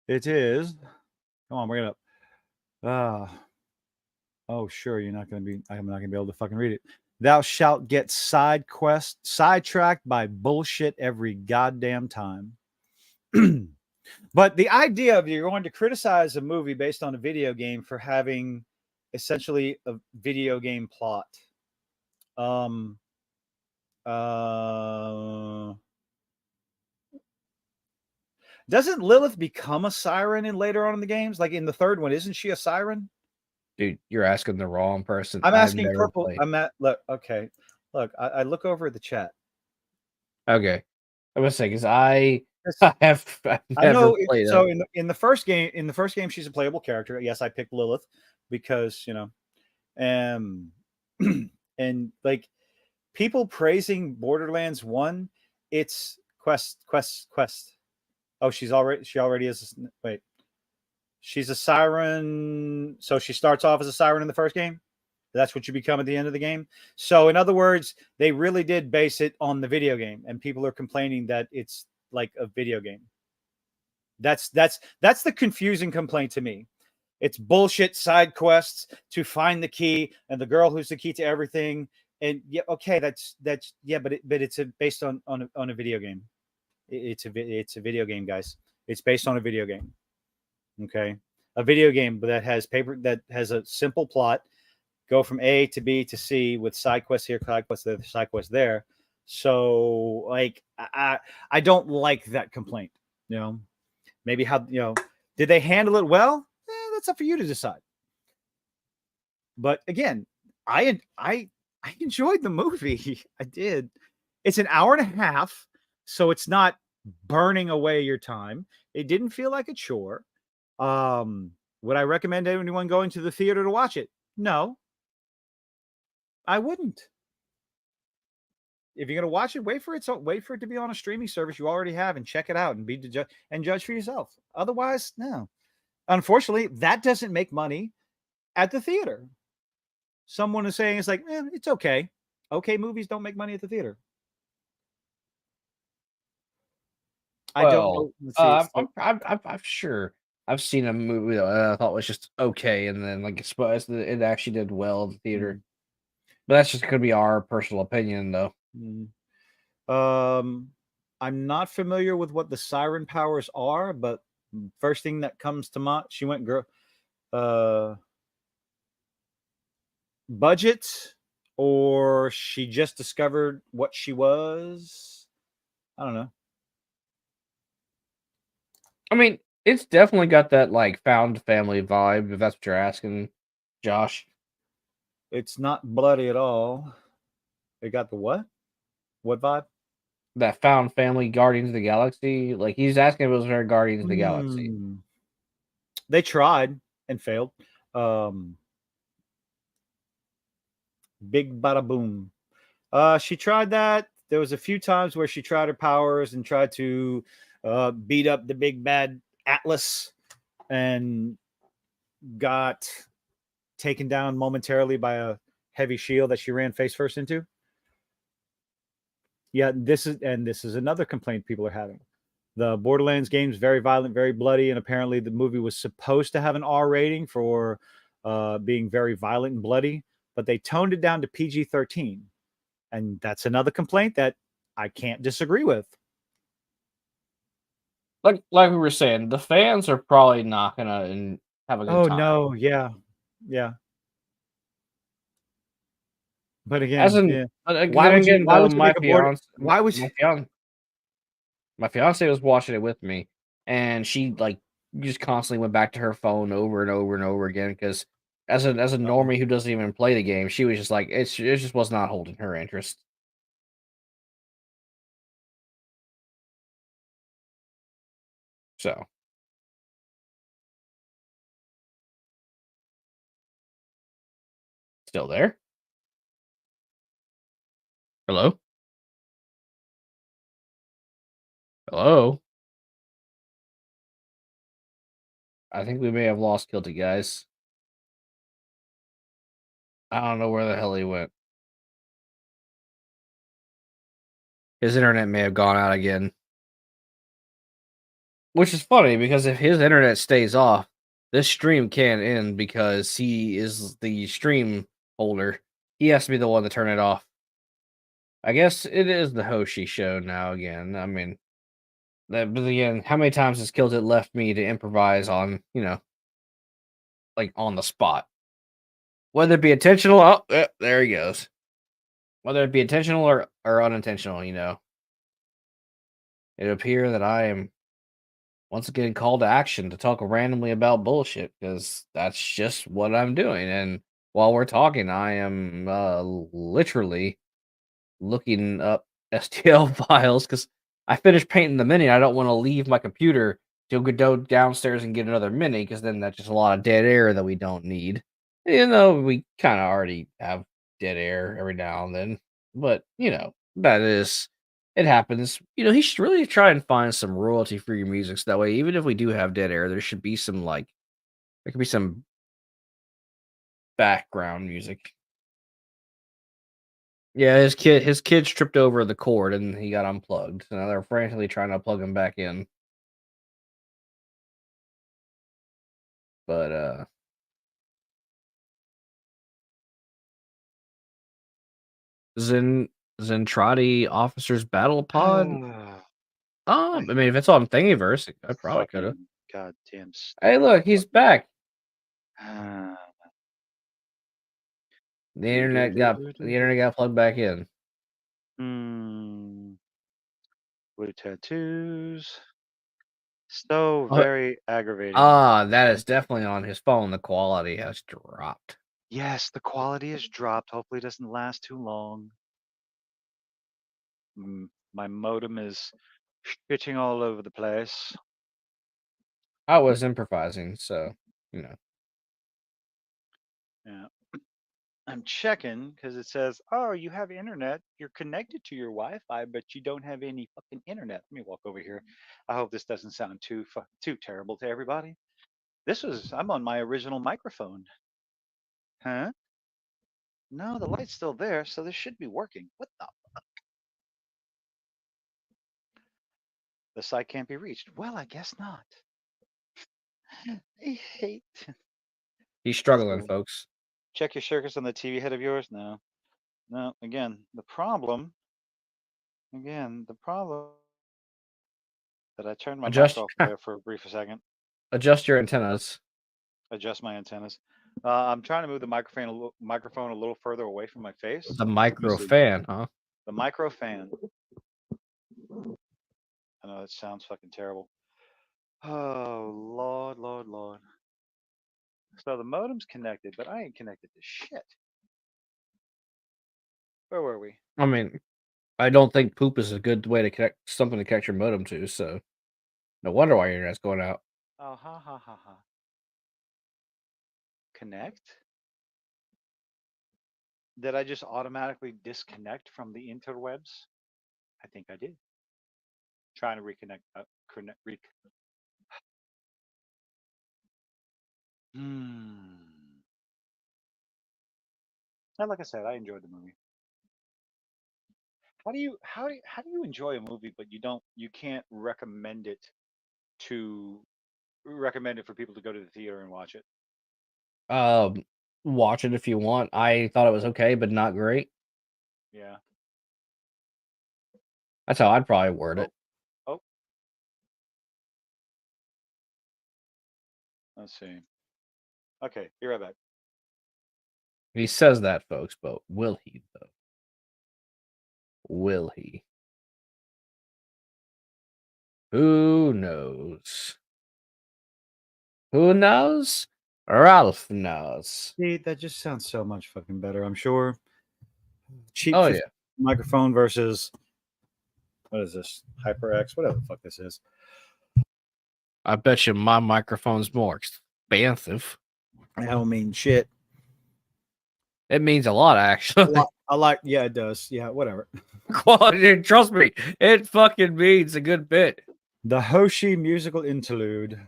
It is. Come on, bring it up. Oh, sure. I'm not going to be able to fucking read it. Thou shalt get sidetracked by bullshit every goddamn time. But the idea of you're going to criticize a movie based on a video game for having essentially a video game plot. Doesn't Lilith become a siren in later on in the games? Like in the third one, isn't she a siren? Dude, you're asking the wrong person. I'm asking Purple. Okay. Look, I look over at the chat. Okay. I'm gonna say because I've never played. So in the first game, she's a playable character. Yes, I picked Lilith because And and like people praising Borderlands 1, it's quest. Oh, she already is. Wait, she's a siren. So she starts off as a siren in the first game. That's what you become at the end of the game. So in other words, they really did base it on the video game, and people are complaining that it's like a video game. That's the confusing complaint to me. It's bullshit side quests to find the key and the girl who's the key to everything. And yeah, okay, that's yeah, but it's based on a video game. It's a video game, guys. It's based on a video game. Okay, a video game that has a simple plot. Go from A to B to C with side quests here, side quests there, side quests there. So like I don't like that complaint. Maybe how did they handle it well? That's up for you to decide. But again, I enjoyed the movie. I did. It's an hour and a half, so it's not burning away your time. It didn't feel like a chore. Would I recommend anyone going to the theater to watch it? No, I wouldn't. If you're gonna watch it, wait for it to be on a streaming service you already have and check it out and judge for yourself. Otherwise, no. Unfortunately, that doesn't make money at the theater. Someone is saying it's like, it's okay. Okay, movies don't make money at the theater. I don't know. I'm sure I've seen a movie that I thought was just okay, and then like it actually did well in the theater. But that's just gonna be our personal opinion, though. I'm not familiar with what the siren powers are, but first thing that comes to mind, she went budget, or she just discovered what she was. I don't know. I mean, it's definitely got that like found family vibe, if that's what you're asking, Josh. It's not bloody at all. It got the what? What vibe? That found family Guardians of the Galaxy. Like he's asking if it was very Guardians of the Galaxy. They tried and failed. Big bada boom. She tried that. There was a few times where she tried her powers and tried to beat up the big bad Atlas and got taken down momentarily by a heavy shield that she ran face first into. Yeah, this is another complaint people are having. The Borderlands game's very violent, very bloody, and apparently the movie was supposed to have an R rating for being very violent and bloody, but they toned it down to PG-13. And that's another complaint that I can't disagree with. Like we were saying, the fans are probably not gonna have a good time. Oh no, yeah. But again, my fiance was watching it with me, and she like just constantly went back to her phone over and over and over again because as a normie who doesn't even play the game, she was just like it just was not holding her interest. So still there? Hello? Hello? I think we may have lost Guilty, guys. I don't know where the hell he went. His internet may have gone out again. Which is funny, because if his internet stays off, this stream can't end because he is the stream holder. He has to be the one to turn it off. I guess it is the Hoshi show now again. I mean, but again, how many times has Killed It left me to improvise on, like on the spot? Whether it be intentional, there he goes. Whether it be intentional or unintentional, it would appear that I am once again called to action to talk randomly about bullshit, because that's just what I'm doing. And while we're talking, I am literally looking up STL files because I finished painting the mini. I don't want to leave my computer to go downstairs and get another mini, because then that's just a lot of dead air that we don't need. You know, we kind of already have dead air every now and then, but that is it happens. He should really try and find some royalty for your music, so that way, even if we do have dead air, there should be some there could be some background music. Yeah, his kids tripped over the cord and he got unplugged. So now they're frantically trying to plug him back in. But Zentradi Officers Battle Pod. I mean, if it's on Thingiverse, I probably could have. Goddamn. Hey, look, he's back. The internet got plugged back in. Blue tattoos. So very aggravating. That is definitely on his phone. The quality has dropped. Yes, the quality has dropped. Hopefully, it doesn't last too long. My modem is shitting all over the place. I was improvising, so Yeah. I'm checking because it says, "Oh, you have internet. You're connected to your Wi-Fi, but you don't have any fucking internet." Let me walk over here. I hope this doesn't sound too terrible to everybody. I'm on my original microphone. Huh? No, the light's still there, so this should be working. What the fuck? The site can't be reached. Well, I guess not. I hate. He's struggling, folks. Check your circuits on the TV head of yours. No. Again, the problem that I turned my mic off there for a brief second. Adjust your antennas. Adjust my antennas. I'm trying to move the microphone a little further away from my face. The micro fan, huh? The micro fan. I know that sounds fucking terrible. Oh, Lord. So the modem's connected, but I ain't connected to shit. Where were we? I mean, I don't think poop is a good way to connect something to connect your modem to, so no wonder why your internet's going out. Oh, ha. Connect? Did I just automatically disconnect from the interwebs? I think I did. Trying to reconnect. And like I said, I enjoyed the movie. How do you enjoy a movie, but you can't recommend it for people to go to the theater and watch it? Watch it if you want. I thought it was okay, but not great. Yeah. That's how I'd probably word it. Oh. Let's see. Okay, be right back. He says that, folks, but will he, though? Will he? Who knows? Who knows? Ralph knows. See, that just sounds so much fucking better, I'm sure. Cheap microphone versus, what is this? HyperX, whatever the fuck this is. I bet you my microphone's more expensive. I don't mean shit. It means a lot, actually. Yeah, it does. Yeah, whatever. Quality, trust me, it fucking means a good bit. The Hoshi musical interlude.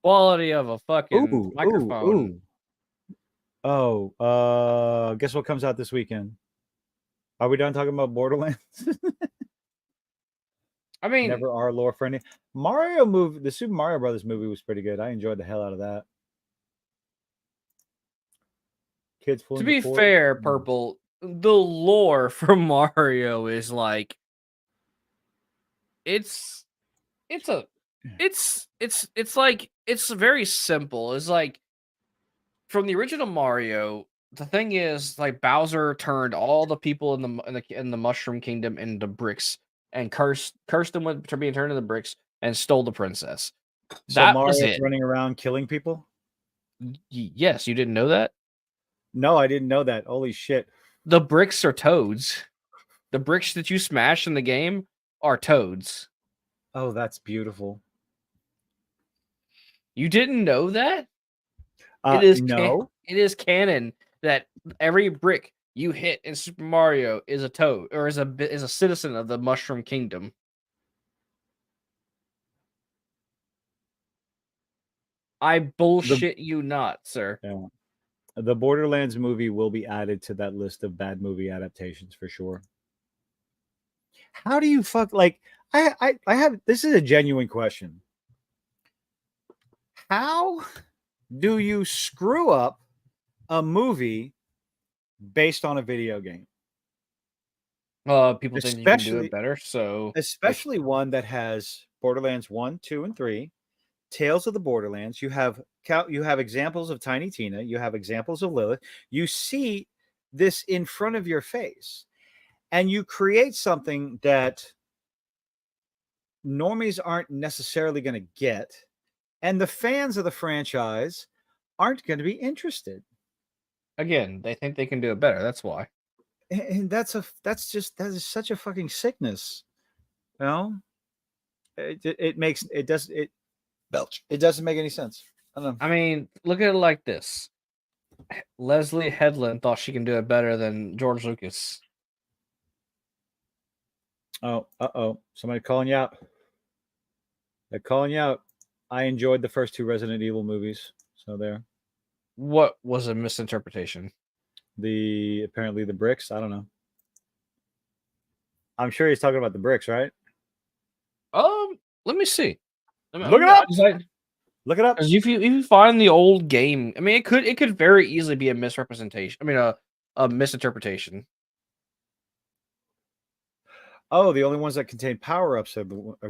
Quality of a fucking microphone. Guess what comes out this weekend? Are we done talking about Borderlands? I mean, never our lore friendly. Mario movie, the Super Mario Brothers movie was pretty good. I enjoyed the hell out of that. Kids to be fair, Purple, the lore for Mario is like it's very simple. It's like from the original Mario, the thing is like Bowser turned all the people in the Mushroom Kingdom into bricks and cursed them with being turned into bricks and stole the princess. So that Mario's was it. Running around killing people? Yes, you didn't know that? No, I didn't know that. Holy shit. The bricks are toads. The bricks that you smash in the game are toads. Oh, that's beautiful. You didn't know that? It is no. It is canon that every brick you hit in Super Mario is a toad or is a citizen of the Mushroom Kingdom. I bullshit you not, sir. Yeah. The Borderlands movie will be added to that list of bad movie adaptations for sure. How do you fuck like I have this is a genuine question. How do you screw up a movie based on a video game? People think you can do it better, so especially one that has Borderlands 1, 2, and 3, Tales of the Borderlands. You have examples of Tiny Tina, you have examples of Lilith. You see this in front of your face, and you create something that normies aren't necessarily going to get, and the fans of the franchise aren't going to be interested. Again, they think they can do it better. That's why. And that is such a fucking sickness. You know? It doesn't make any sense. I don't know. I mean, look at it like this. Leslie Headland thought she can do it better than George Lucas. Oh, somebody calling you out. They're calling you out. I enjoyed the first 2 Resident Evil movies. So there. What was a misinterpretation? Apparently the bricks. I don't know. I'm sure he's talking about the bricks, right? Let me see. Look it up. Look it up. Because if you find the old game, I mean, it could very easily be a misrepresentation. I mean, a misinterpretation. Oh, the only ones that contain power-ups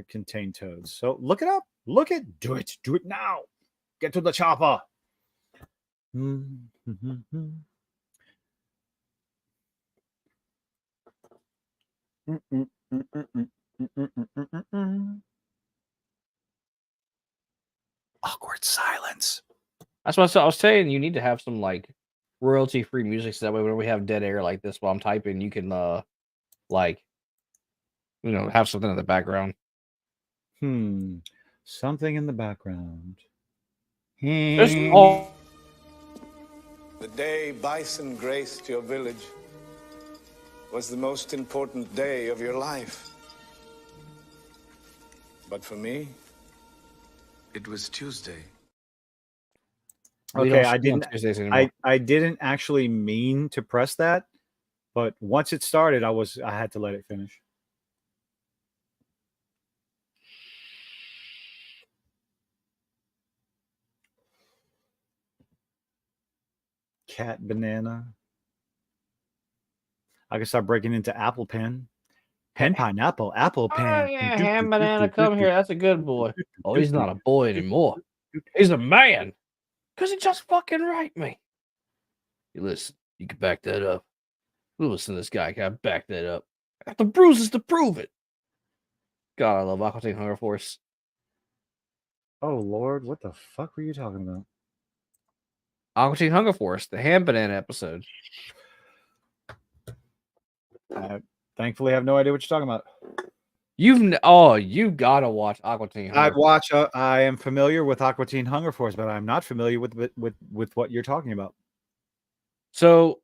contain toads. So look it up. Do it now. Get to the chopper. Awkward silence. That's what I was saying. You need to have some like royalty-free music, so that way when we have dead air like this while I'm typing, you can like have something in the background. Something in the background. The day bison graced your village was the most important day of your life. But for me, it was Tuesday. Okay, I didn't actually mean to press that, but once it started, I had to let it finish. Cat banana. I can start breaking into apple pen. Pen pineapple, apple pen. Oh, yeah, ham banana, come here. That's a good boy. Oh, he's not a boy anymore. He's a man. Because he just fucking raped me. You listen, you can back that up. Listen to this guy. Can I back that up? I got the bruises to prove it. God, I love Aqua Teen Hunger Force. Oh, Lord. What the fuck were you talking about? Aqua Teen Hunger Force, the ham banana episode. I thankfully have no idea what you're talking about. You gotta watch Aqua Teen. I am familiar with Aqua Teen Hunger Force, but I'm not familiar with what you're talking about. So,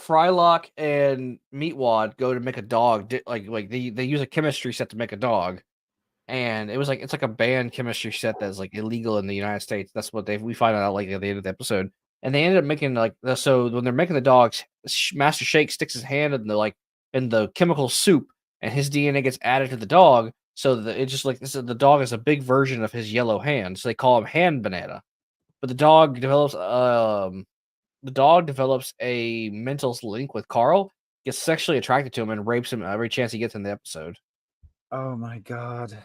Frylock and Meatwad go to make a dog. Like they use a chemistry set to make a dog, and it's like a banned chemistry set that's like illegal in the United States. That's what we find out like at the end of the episode. And they ended up making so when they're making the dogs, Master Shake sticks his hand in the chemical soup, and his DNA gets added to the dog. So that it just like this, the dog is a big version of his yellow hand. So they call him Hand Banana. But the dog develops a mental link with Carl, gets sexually attracted to him, and rapes him every chance he gets in the episode. Oh my god.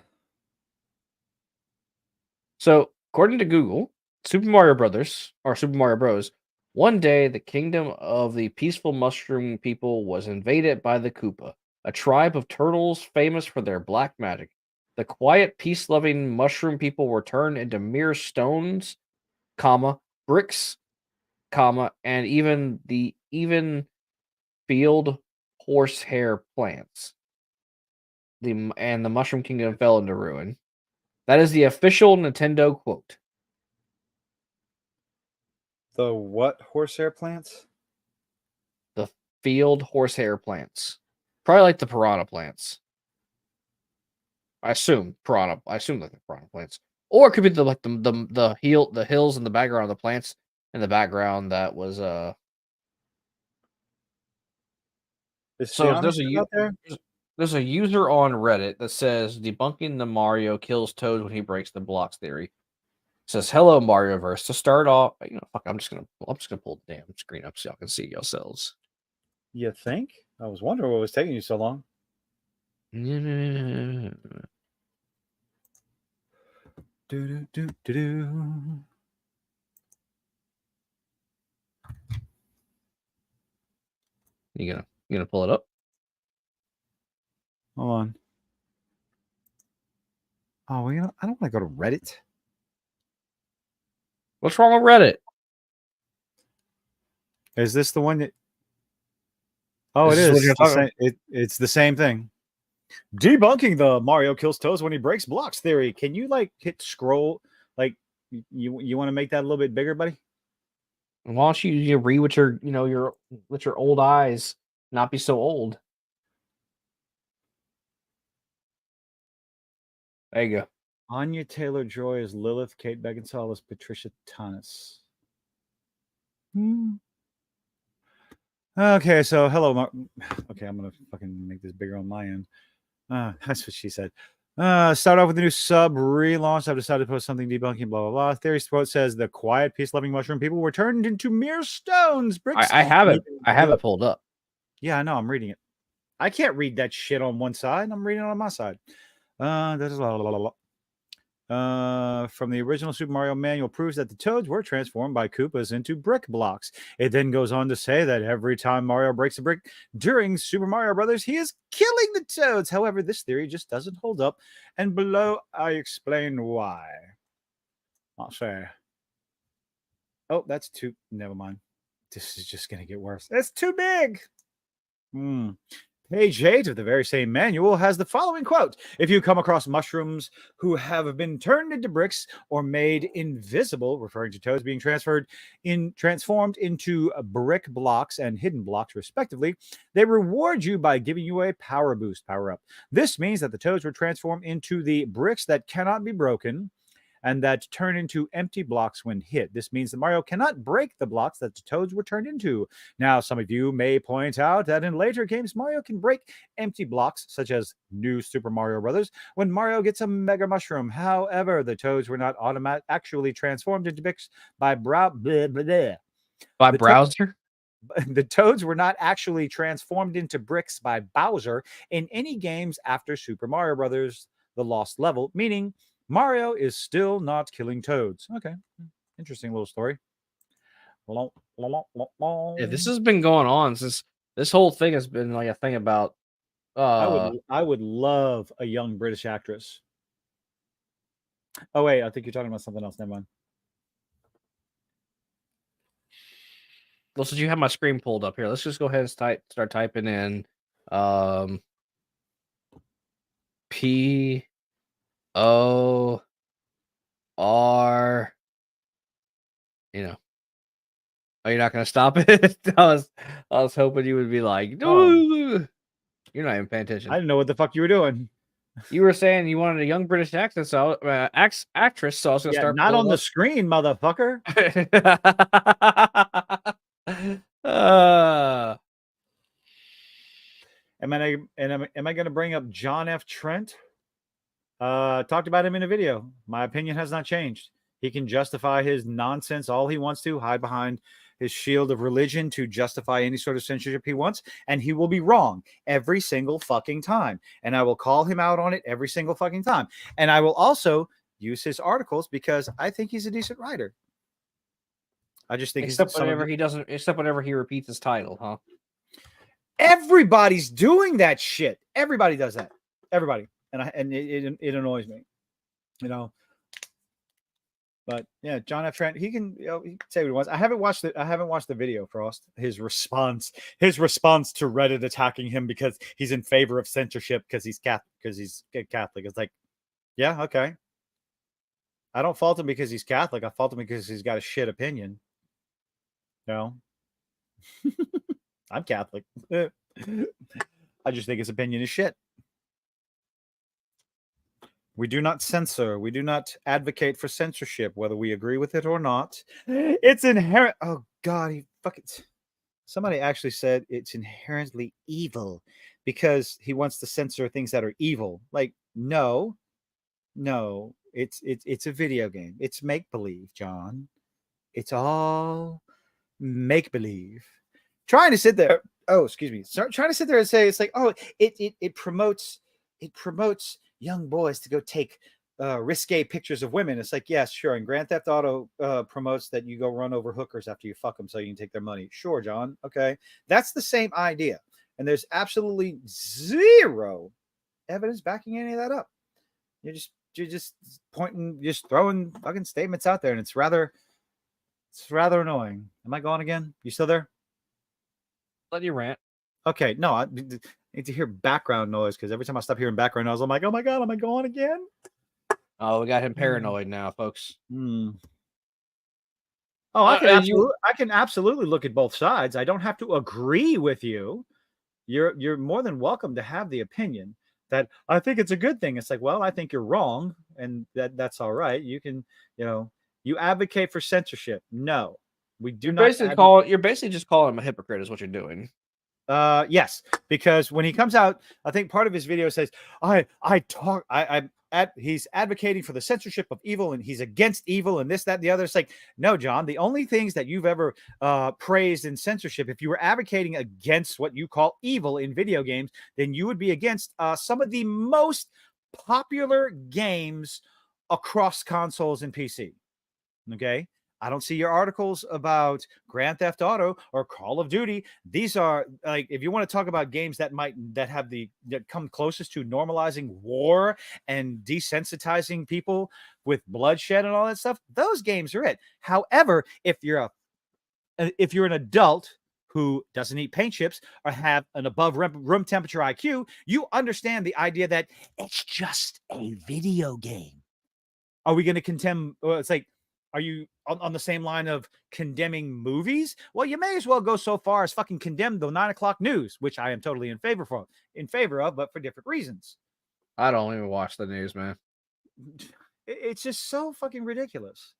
So, according to Google, Super Mario Bros. One day, the kingdom of the peaceful mushroom people was invaded by the Koopa, a tribe of turtles famous for their black magic. The quiet, peace-loving mushroom people were turned into mere stones, bricks, and even field horsehair plants. The Mushroom Kingdom fell into ruin. That is the official Nintendo quote. The what horsehair plants? The field horsehair plants. Probably like the piranha plants. I assume piranha. I assume like the piranha plants, or it could be the hills in the background of the plants in the background that was So there's a user on Reddit that says debunking the Mario kills Toad when he breaks the blocks theory. It says hello Marioverse. To start off, fuck, I'm just gonna pull the damn screen up so y'all can see yourselves. You think? I was wondering what was taking you so long. You gonna pull it up? Hold on. Oh, well, I don't want to go to Reddit. What's wrong with Reddit? Is this the one that? Oh, This it is what is. you're It's the talking same- it's the same thing. Debunking the Mario kills Toads when he breaks blocks theory. Can you like hit scroll? Like you want to make that a little bit bigger, buddy? Why don't you read with your with your old eyes, not be so old. There you go. Anya Taylor-Joy is Lilith. Kate Beckinsale is Patricia Tanis. Okay, so hello. Okay, I'm gonna fucking make this bigger on my end. That's what she said. Start off with a new sub relaunch. I've decided to post something debunking blah blah blah. Theory quote says the quiet, peace-loving mushroom people were turned into mere stones. Bricks. I have it pulled up. Yeah, I know. I'm reading it. I can't read that shit on one side. I'm reading it on my side. That is from the original Super Mario manual proves that the Toads were transformed by Koopas into brick blocks. It then goes on to say that every time Mario breaks a brick during Super Mario Brothers, he is killing the Toads. However, this theory just doesn't hold up. And below, I explain why. I'll say. Oh, that's too. Never mind. This is just going to get worse. It's too big. Page 8 of the very same manual has the following quote. If you come across mushrooms who have been turned into bricks or made invisible, referring to Toads being transformed into brick blocks and hidden blocks, respectively, they reward you by giving you a power boost, power up. This means that the Toads were transformed into the bricks that cannot be broken and that turn into empty blocks when hit. This means that Mario cannot break the blocks that the Toads were turned into. Now, some of you may point out that in later games, Mario can break empty blocks, such as New Super Mario Brothers, when Mario gets a Mega Mushroom. However, the Toads were not actually transformed into bricks by browser. The Toads were not actually transformed into bricks by Bowser in any games after Super Mario Brothers, the Lost Level, meaning Mario is still not killing Toads. Okay. Interesting little story. Yeah, this has been going on since this whole thing has been like a thing about I would love a young British actress. Oh wait, I think you're talking about something else. Never mind. Well, since you have my screen pulled up here, let's just go ahead and start typing in P-O-R, Oh, you're not gonna stop it? I was hoping you would be like, you're not even paying attention. I didn't know what the fuck you were doing. You were saying you wanted a young British actress, actress, so I was gonna start. Not on the screen, motherfucker. Am I going to bring up John F. Trent? Talked about him in a video. My opinion has not changed. He can justify his nonsense all he wants to, hide behind his shield of religion to justify any sort of censorship he wants, and he will be wrong every single fucking time. And I will call him out on it every single fucking time. And I will also use his articles because I think he's a decent writer. I just think except whenever he repeats his title, huh? Everybody's doing that shit. Everybody does that. Everybody. And it annoys me. But yeah, John F. Trent, he can say what he wants. I haven't watched the video, Frost. His response to Reddit attacking him because he's in favor of censorship because he's Catholic. It's like, yeah, okay. I don't fault him because he's Catholic. I fault him because he's got a shit opinion. No. I'm Catholic. I just think his opinion is shit. We do not censor. We do not advocate for censorship, whether we agree with it or not. It's inherent. Oh, God. He fucking. Somebody actually said it's inherently evil because he wants to censor things that are evil. Like, no. It's a video game. It's make believe, John. It's all make believe. Trying to sit there. Oh, excuse me. Trying to sit there and say it's like, oh, it promotes young boys to go take risque pictures of women. It's like, yes, sure. And Grand Theft Auto promotes that you go run over hookers after you fuck them so you can take their money. Sure, John. Okay, that's the same idea, and there's absolutely zero evidence backing any of that up. You're just pointing, just throwing fucking statements out there, and it's rather annoying. Am I gone again? You still there? Let you rant. Okay, no, I need to hear background noise because every time I stop hearing background noise, I'm like, oh my God, am I going again? Oh, we got him paranoid now, folks. Oh, I can absolutely look at both sides. I don't have to agree with you. You're more than welcome to have the opinion that I think it's a good thing. It's like, well, I think you're wrong, and that's all right. You can, you advocate for censorship. No, we do not. You're basically just calling him a hypocrite, is what you're doing. Yes, because when he comes out, I think part of his video says, he's advocating for the censorship of evil and he's against evil and this, that, and the other. It's like, no, John, the only things that you've ever praised in censorship, if you were advocating against what you call evil in video games, then you would be against some of the most popular games across consoles and PC. Okay. I don't see your articles about Grand Theft Auto or Call of Duty. These are like, if you want to talk about games that come closest to normalizing war and desensitizing people with bloodshed and all that stuff, those games are it. However, if you're an adult who doesn't eat paint chips or have an above room temperature IQ, you understand the idea that it's just a video game. Are we going to condemn? Well, it's like, are you on the same line of condemning movies? Well, you may as well go so far as fucking condemn the 9 o'clock news, which I am totally in favor of, but for different reasons. I don't even watch the news, man. It's just so fucking ridiculous.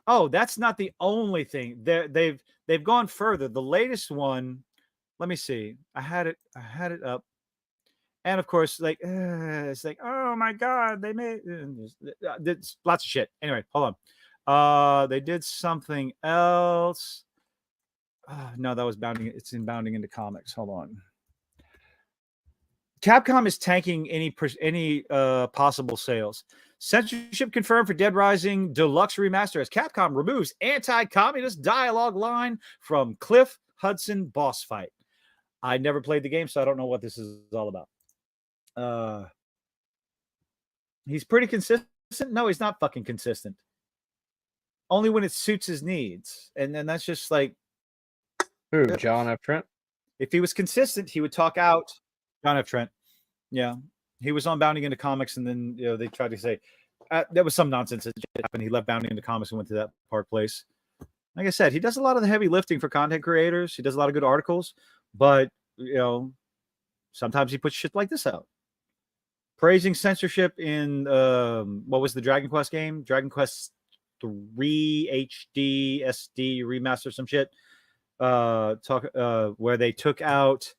Oh, that's not the only thing. They've gone further. The latest one, let me see. I had it up. And of course, like it's like, oh my God, they made there's lots of shit. Anyway, hold on. They did something else. No, that was bounding. It's in bounding into comics. Hold on. Capcom is tanking any possible sales. Censorship confirmed for Dead Rising Deluxe Remaster as Capcom removes anti-communist dialogue line from Cliff Hudson boss fight. I never played the game, so I don't know what this is all about. He's pretty consistent. No, he's not fucking consistent. Only when it suits his needs. And then that's just like, who, John F. Trent? If he was consistent, he would talk out. John F. Trent. Yeah. He was on Bounding into Comics, and then they tried to say there was some nonsense that happened. He left Bounding into Comics and went to that Park Place. Like I said, he does a lot of the heavy lifting for content creators. He does a lot of good articles, but sometimes he puts shit like this out. Praising censorship in what was the Dragon Quest game? Dragon Quest 3 HD SD remaster, some shit. Where they took out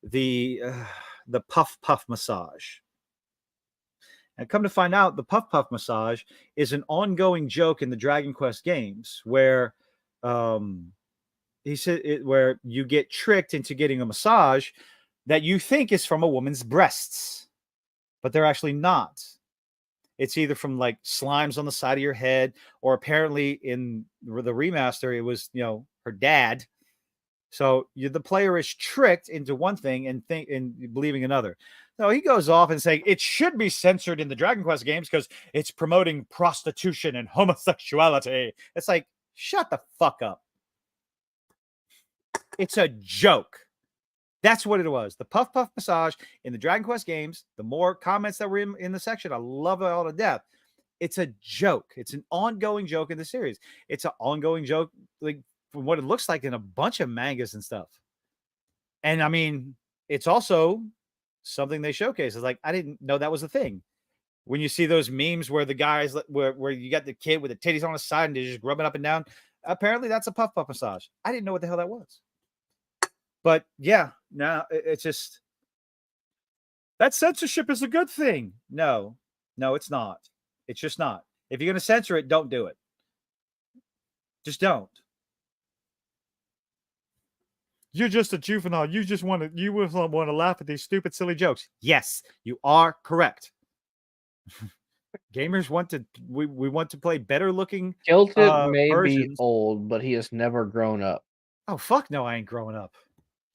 the puff massage. And come to find out, the puff massage is an ongoing joke in the Dragon Quest games, where he said where you get tricked into getting a massage that you think is from a woman's breasts, but they're actually not. It's either from like slimes on the side of your head, or apparently in the remaster, it was her dad. So the player is tricked into one thing and believing another. No, he goes off and saying it should be censored in the Dragon Quest games because it's promoting prostitution and homosexuality. It's like, shut the fuck up. It's a joke. That's what it was. The puff massage in the Dragon Quest games, the more comments that were in the section, I love it all to death. It's a joke. It's an ongoing joke in the series. It's an ongoing joke like from what it looks like in a bunch of mangas and stuff. And I mean, it's also something they showcase. It's like, I didn't know that was a thing. When you see those memes where the guys, where you got the kid with the titties on his side and they're just rubbing up and down, apparently that's a puff massage. I didn't know what the hell that was. But yeah, now it's just, that censorship is a good thing. No, it's not. It's just not. If you're going to censor it, don't do it. Just don't. You're just a juvenile. You just want to laugh at these stupid, silly jokes. Yes, you are correct. Gamers want to, we want to play better looking Kilted may versions. be old, but he has never grown up. Oh, fuck no, I ain't growing up.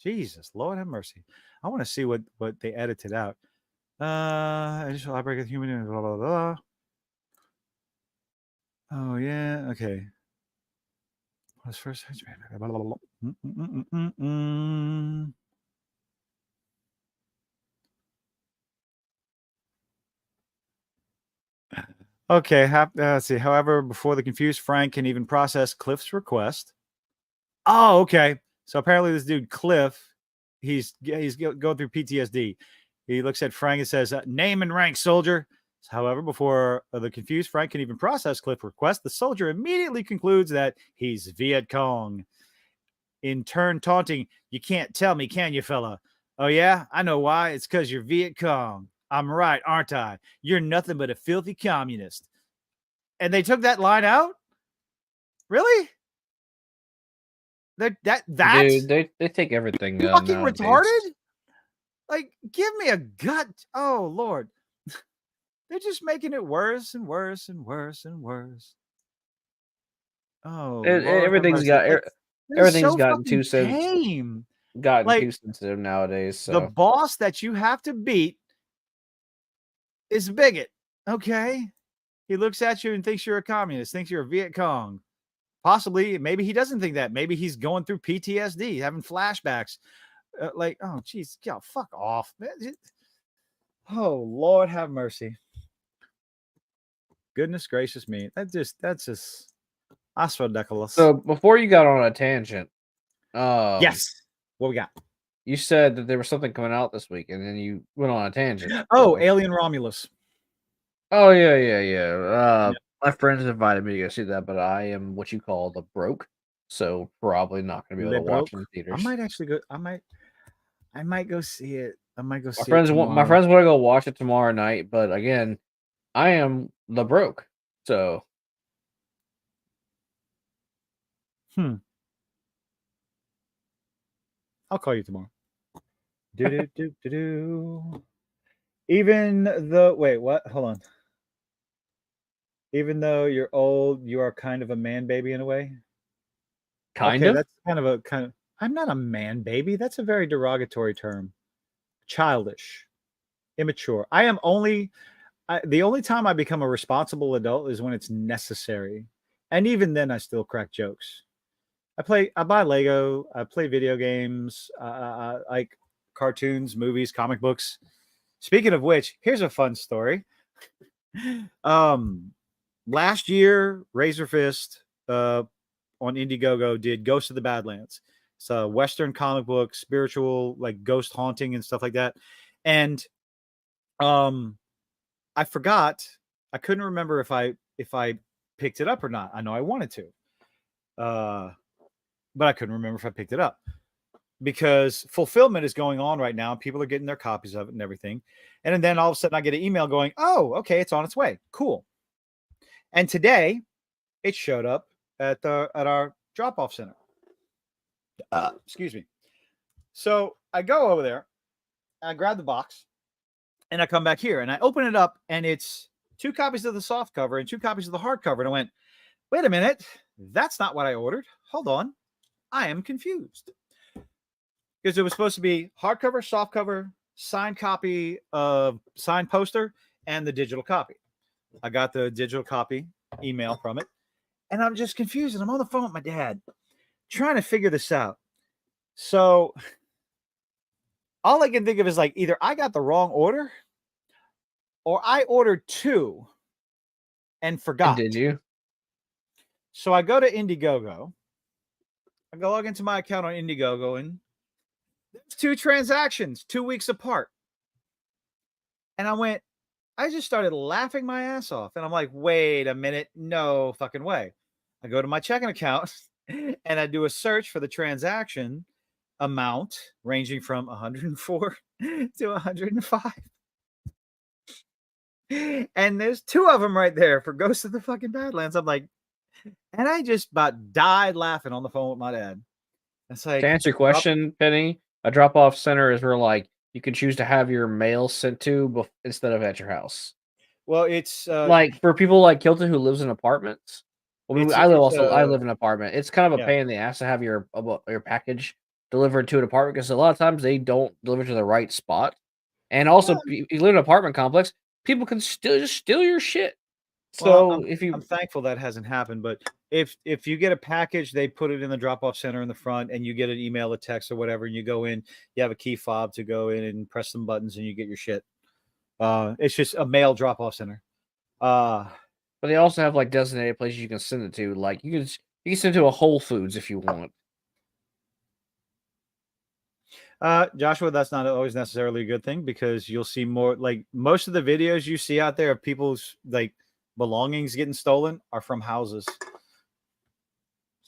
Jesus, Lord have mercy. I want to see what they edited out. Initial outbreak of human, blah, blah, blah. Oh, yeah, okay. What's first? Okay, let's see. However, before the confused Frank can even process Cliff's request. Oh, okay. So apparently this dude, Cliff, he's going through PTSD. He looks at Frank and says, name and rank, soldier. However, before the confused Frank can even process Cliff's request, the soldier immediately concludes that he's Viet Cong. In turn, taunting, you can't tell me, can you, fella? Oh, yeah? I know why. It's because you're Viet Cong. I'm right, aren't I? You're nothing but a filthy communist. And they took that line out? Really? That Dude, they take everything. Fucking nowadays. retarded? Like, give me a gut. Oh, Lord. They're just making it worse and worse and worse and worse. Oh, everything's gotten too sensitive. Too sensitive nowadays. So the boss that you have to beat is a bigot. Okay, he looks at you and thinks you're a communist, thinks you're a Viet Cong. Possibly, maybe he doesn't think that. Maybe he's going through PTSD, having flashbacks. Like, oh, geez, yeah, fuck off. Oh, Lord have mercy. Goodness gracious me. That's just ridiculous. So before you got on a tangent, yes, what we got? You said that there was something coming out this week, and then you went on a tangent. Oh, Alien Romulus. Oh yeah. My friends invited me to go see that, but I am what you call the broke, so probably not going to be able to watch in the theaters. I might actually go. I might go see it. My friends want to go watch it tomorrow night, but again, I am the broke, so. I'll call you tomorrow. Even though, wait, what? Hold on. Even though you're old, you are kind of a man baby in a way. Kind of. That's kind of. I'm not a man baby. That's a very derogatory term. Childish, immature. I am only. The only time I become a responsible adult is when it's necessary, and even then, I still crack jokes. I buy Lego. I play video games. I like cartoons, movies, comic books. Speaking of which, here's a fun story. Last year, Razor Fist on Indiegogo did Ghost of the Badlands. It's a Western comic book, spiritual, like ghost haunting and stuff like that. And I forgot. I couldn't remember if I picked it up or not. I know I wanted to. But I couldn't remember if I picked it up because fulfillment is going on right now. People are getting their copies of it and everything. And then all of a sudden I get an email going, oh, okay, it's on its way. Cool. And today it showed up at our drop-off center. Excuse me. So I go over there, I grab the box, and I come back here and I open it up, and it's 2 copies of the soft cover and 2 copies of the hard cover. And I went, wait a minute, that's not what I ordered. Hold on. I am confused. Because it was supposed to be hardcover, softcover, signed copy of signed poster, and the digital copy. I got the digital copy email from it, and I'm just confused. And I'm on the phone with my dad trying to figure this out. So all I can think of is like either I got the wrong order or I ordered 2 and forgot. Did you? So I go to Indiegogo I go log into my account on Indiegogo, and there's 2 transactions 2 weeks apart. And I just started laughing my ass off. And I'm like, wait a minute. No fucking way. I go to my checking account and I do a search for the transaction amount ranging from 104 to 105. And there's 2 of them right there for Ghost of the fucking Badlands. I'm like, and I just about died laughing on the phone with my dad. It's like, to answer your question, Penny, a drop-off center is where like you can choose to have your mail sent to instead of at your house. Well, it's like for people like Kilton who lives in apartments. Well, I live in an apartment. It's kind of a yeah. pain in the ass to have your package delivered to an apartment because a lot of times they don't deliver to the right spot. And also, you live in an apartment complex, people can still just steal your shit. So Well, if you, I'm thankful that hasn't happened, but if you get a package, they put it in the drop-off center in the front, and you get an email, a text, or whatever, and you go in, you have a key fob to go in and press some buttons, and you get your shit. It's just a mail drop-off center. But they also have like designated places you can send it to. Like you can send it to a Whole Foods if you want. Joshua, that's not always necessarily a good thing because you'll see more. Like most of the videos you see out there of people's like belongings getting stolen are from houses.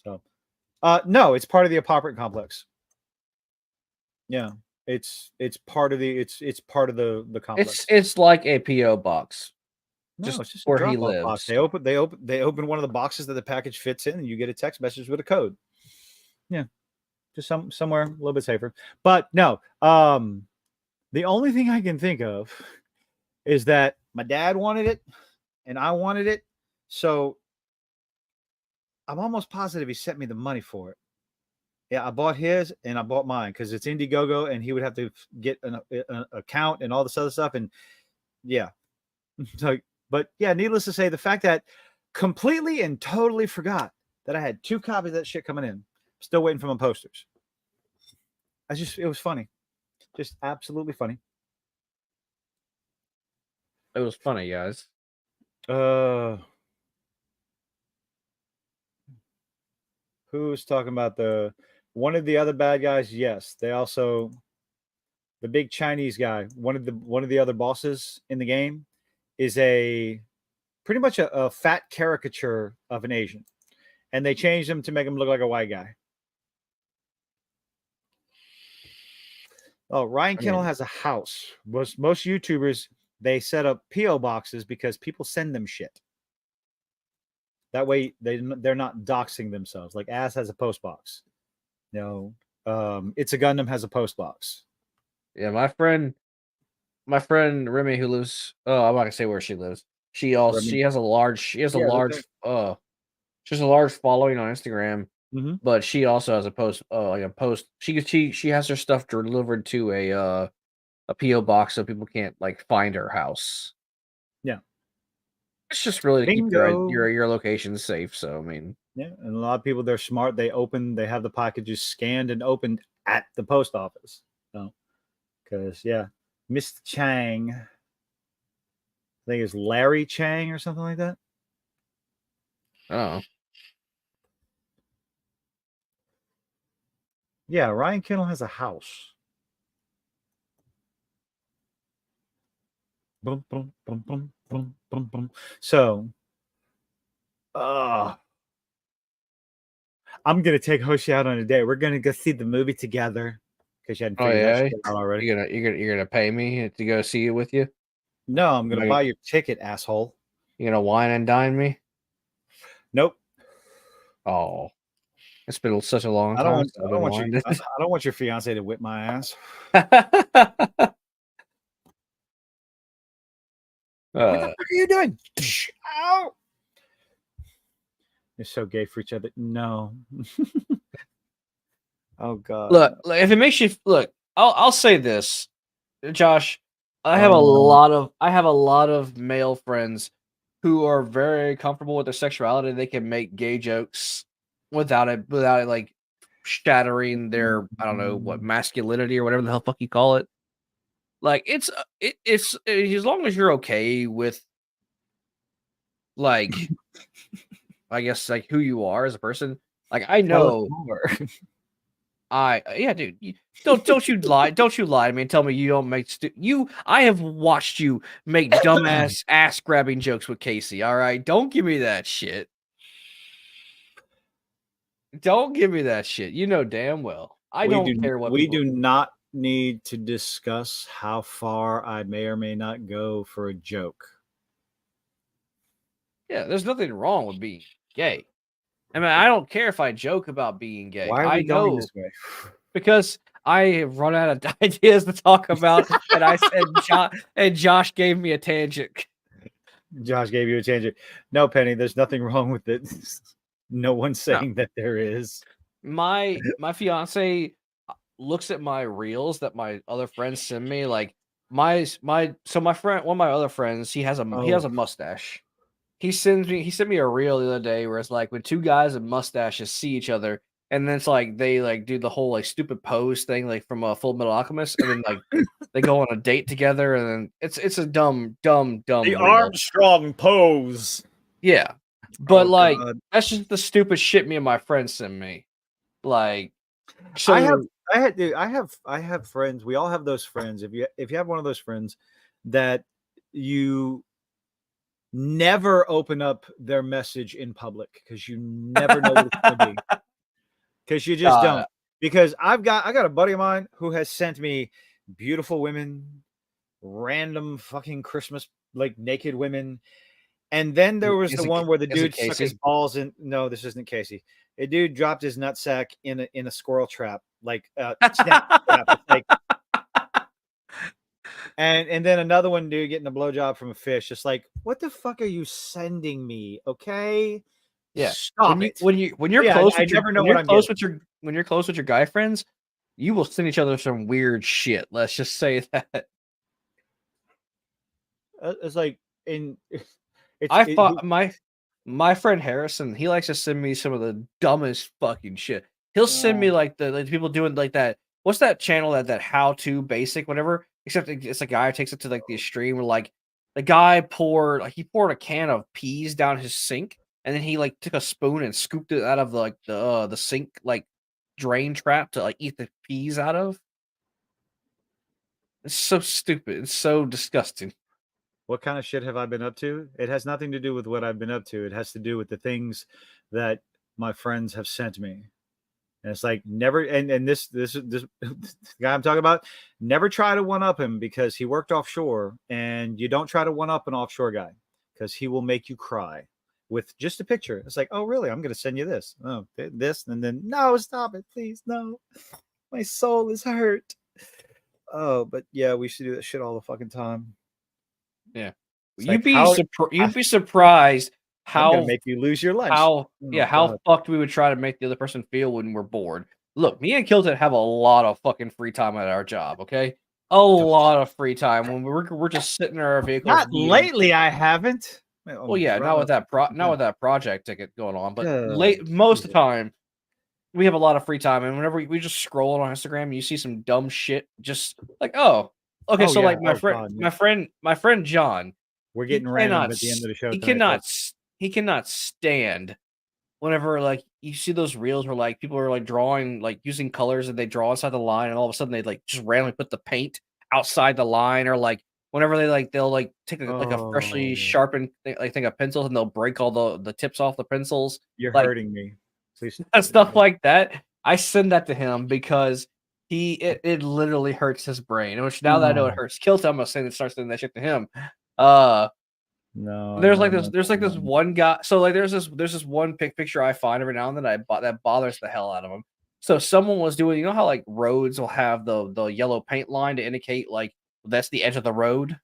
So, no, it's part of the apartment complex. Yeah, it's part of the it's part of the complex. It's like a PO box. No, just it's just where a he drop-off box. lives. They open one of the boxes that the package fits in, and you get a text message with a code. Yeah, just somewhere a little bit safer. But no, the only thing I can think of is that my dad wanted it, and I wanted it, so I'm almost positive he sent me the money for it. Yeah, I bought his and I bought mine because it's Indiegogo, and he would have to get an account and all this other stuff, and yeah, so. But yeah, needless to say, the fact that completely and totally forgot that I had 2 copies of that shit coming in. Still waiting for my posters. It was funny. Just absolutely funny. It was funny, guys. Who's talking about one of the other bad guys? Yes, they also the big Chinese guy, one of the other bosses in the game is pretty much a fat caricature of an Asian, and they changed him to make him look like a white guy. Oh, Ryan Kennel has a house. Most YouTubers, they set up PO boxes because people send them shit. That way they're not doxing themselves. Like Ass has a post box. No, It's a Gundam has a post box. Yeah, my friend Remy who lives I'm not gonna say where she lives. She has a large following on Instagram. Mm-hmm. But she also has a post she has her stuff delivered to a PO box so people can't like find her house. Yeah. It's just really to keep your location safe. So I mean, yeah, and a lot of people, they're smart. They have the packages scanned and opened at the post office. So, because yeah, Mr. Chang, I think it's Larry Chang or something like that. Oh. Yeah, Ryan Kennel has a house. Boom, boom, boom, boom, boom, boom, boom. So, I'm gonna take Hoshi out on a date. We're gonna go see the movie together because you hadn't figured that shit out already. You're gonna pay me to go see it with you? No, I'm gonna buy your ticket, asshole. You gonna wine and dine me? Nope. Oh, it's been such a long time. I don't want your fiance to whip my ass. What the fuck are you doing? Ow! You're so gay for each other. No. Oh God. Look, if it makes you look, I'll say this, Josh. I have a lot of male friends who are very comfortable with their sexuality. They can make gay jokes without it like shattering their masculinity or whatever the hell fuck you call it. Like it's as long as you're okay with like I guess like who you are as a person, Like I know. Yeah, dude. Don't you lie. Don't you lie to me and tell me you don't make I have watched you make dumbass ass grabbing jokes with Casey. All right. Don't give me that shit. Don't give me that shit. You know damn well. I don't care what we people do not need to discuss how far I may or may not go for a joke. Yeah, there's nothing wrong with being gay. I mean, I don't care if I joke about being gay. Why are I we going know this way? because I have run out of ideas to talk about, and I said, and Josh gave me a tangent. Josh gave you a tangent. No, Penny, there's nothing wrong with it. No one's saying that there is. My fiance looks at my reels that my other friends send me. Like my friend, one of my other friends, he has a mustache. He sent me a reel the other day where it's like when two guys with mustaches see each other, and then it's like they like do the whole like stupid pose thing like from a Full Metal Alchemist, and then like they go on a date together, and then it's a dumb The reel. Armstrong pose. Yeah, but like God. that's just the stupid shit me and my friends send me. Like, so I have friends. We all have those friends. If you have one of those friends that you never open up their message in public because you never know what it's going to be. Because you just don't. Because I got a buddy of mine who has sent me beautiful women, random fucking Christmas like naked women, and then there was the one where the dude stuck his balls in. No, this isn't Casey. A dude dropped his nutsack in a squirrel trap, like snap trap. It's like. And then another one dude getting a blowjob from a fish. Just like, what the fuck are you sending me? Okay, yeah, stop it. When you're close with your guy friends, you will send each other some weird shit. Let's just say that. It's like my friend Harrison. He likes to send me some of the dumbest fucking shit. He'll send me like the people doing like that. What's that channel that how to basic whatever? Except it's a guy who takes it to like the extreme where like the guy poured a can of peas down his sink, and then he like took a spoon and scooped it out of the sink like drain trap to like eat the peas out of. It's so stupid. It's so disgusting. What kind of shit have I been up to? It has nothing to do with what I've been up to. It has to do with the things that my friends have sent me. And it's like never, and this guy I'm talking about, never try to one up him because he worked offshore, and you don't try to one up an offshore guy because he will make you cry with just a picture. It's like, oh really? I'm going to send you this. Oh, this, and then no, stop it, please, no. My soul is hurt. Oh, but yeah, we should do that shit all the fucking time. Yeah, It's you'd be surprised I'm how gonna make you lose your lunch. how God. fucked we would try to make the other person feel when we're bored. Look, me and Kilton have a lot of fucking free time at our job. Okay, a lot of free time when we're just sitting in our vehicles. Not lately, I haven't. Well, yeah, not with that project ticket going on, but most of the time we have a lot of free time, and whenever we just scroll on Instagram, and you see some dumb shit, just like okay, so like my friend John, we're getting random at the end of the show. He cannot stand whenever like you see those reels where like people are like drawing like using colors and they draw inside the line, and all of a sudden they like just randomly put the paint outside the line, or like whenever they'll like take a freshly sharpened thing of pencils and they'll break all the tips off the pencils. You're like, hurting me. Please. Stuff like that. I send that to him because it literally hurts his brain. Which now that I know it hurts Kilton, I'm gonna start sending that shit to him. No, there's this one guy. So like there's this one picture I find every now and then that bothers the hell out of him. So someone was doing, you know how like roads will have the yellow paint line to indicate like that's the edge of the road,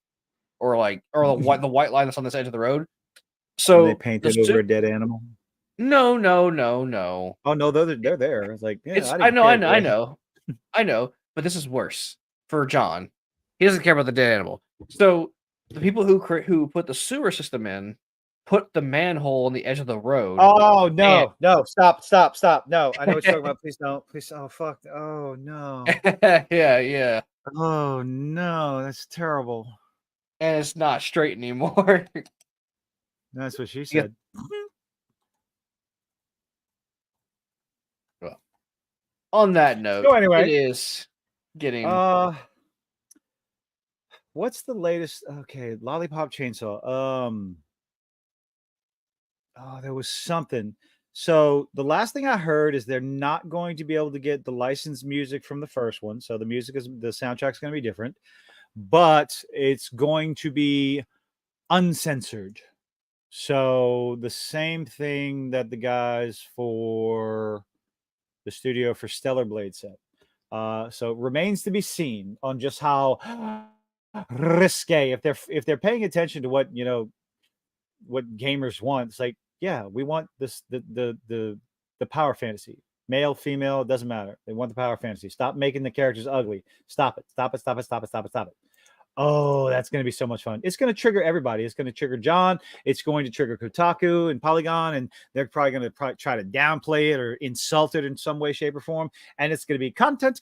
or the white line that's on this edge of the road. So they painted over a dead animal. No. Oh no, they're there. It's like I know, but this is worse for John. He doesn't care about the dead animal. So the people who put the sewer system in put the manhole on the edge of the road. Oh no, stop. No, I know what you're talking about. Please don't. Please. Oh fuck. Oh no. yeah. Oh no, that's terrible. And it's not straight anymore. That's what she said. On that note, So anyway, it is getting. What's the latest? Okay, Lollipop Chainsaw. Oh, there was something. So the last thing I heard is they're not going to be able to get the licensed music from the first one. So the soundtrack's going to be different, but it's going to be uncensored. So the same thing that the guys for the studio for Stellar Blade said. So it remains to be seen on just how risque if they're paying attention to what what gamers want. It's like, yeah, we want this the power fantasy, male, female, it doesn't matter. They want the power fantasy. Stop making the characters ugly. Stop it. Stop it. Stop it. Stop it. Stop it. Stop it. Oh, that's going to be so much fun. It's going to trigger everybody. It's going to trigger John. It's going to trigger Kotaku and Polygon, and they're probably going to try to downplay it or insult it in some way, shape, or form. And it's going to be content.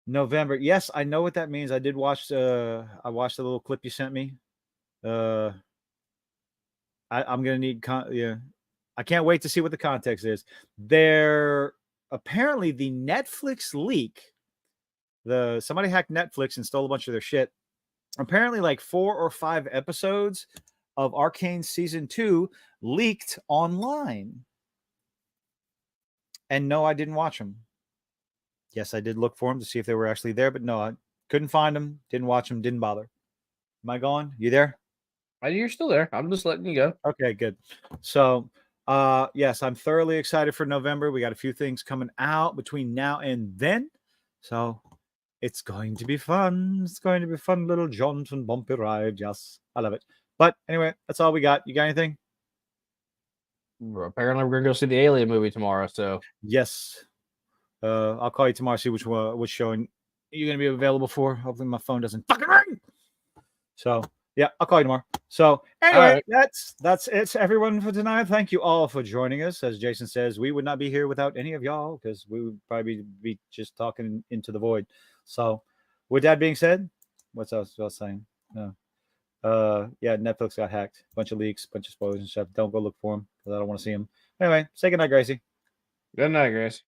November. Yes, I know what that means. I did watch. I watched the little clip you sent me. I'm gonna need. Yeah, I can't wait to see what the context is. There apparently the Netflix leak. Somebody hacked Netflix and stole a bunch of their shit. Apparently, like 4 or 5 episodes of Arcane season 2 leaked online. And no, I didn't watch them. Yes, I did look for them to see if they were actually there, but no, I couldn't find them. Didn't watch them. Didn't bother. Am I gone? You there? You're still there. I'm just letting you go. Okay, good. So, yes, I'm thoroughly excited for November. We got a few things coming out between now and then. So, it's going to be fun. It's going to be a fun little jaunt and bumpy ride. Yes, I love it. But anyway, that's all we got. You got anything? Apparently, we're going to go see the Alien movie tomorrow. So, yes. I'll call you tomorrow, see which show you're going to be available for. Hopefully, my phone doesn't fucking ring. So, yeah, I'll call you tomorrow. So, anyway, that's it, everyone, for tonight. Thank you all for joining us. As Jason says, we would not be here without any of y'all because we would probably be just talking into the void. So, with that being said, what's else I was saying? Yeah, Netflix got hacked. Bunch of leaks, bunch of spoilers and stuff. Don't go look for them because I don't want to see them. Anyway, say goodnight, Gracie. Good night, Grace.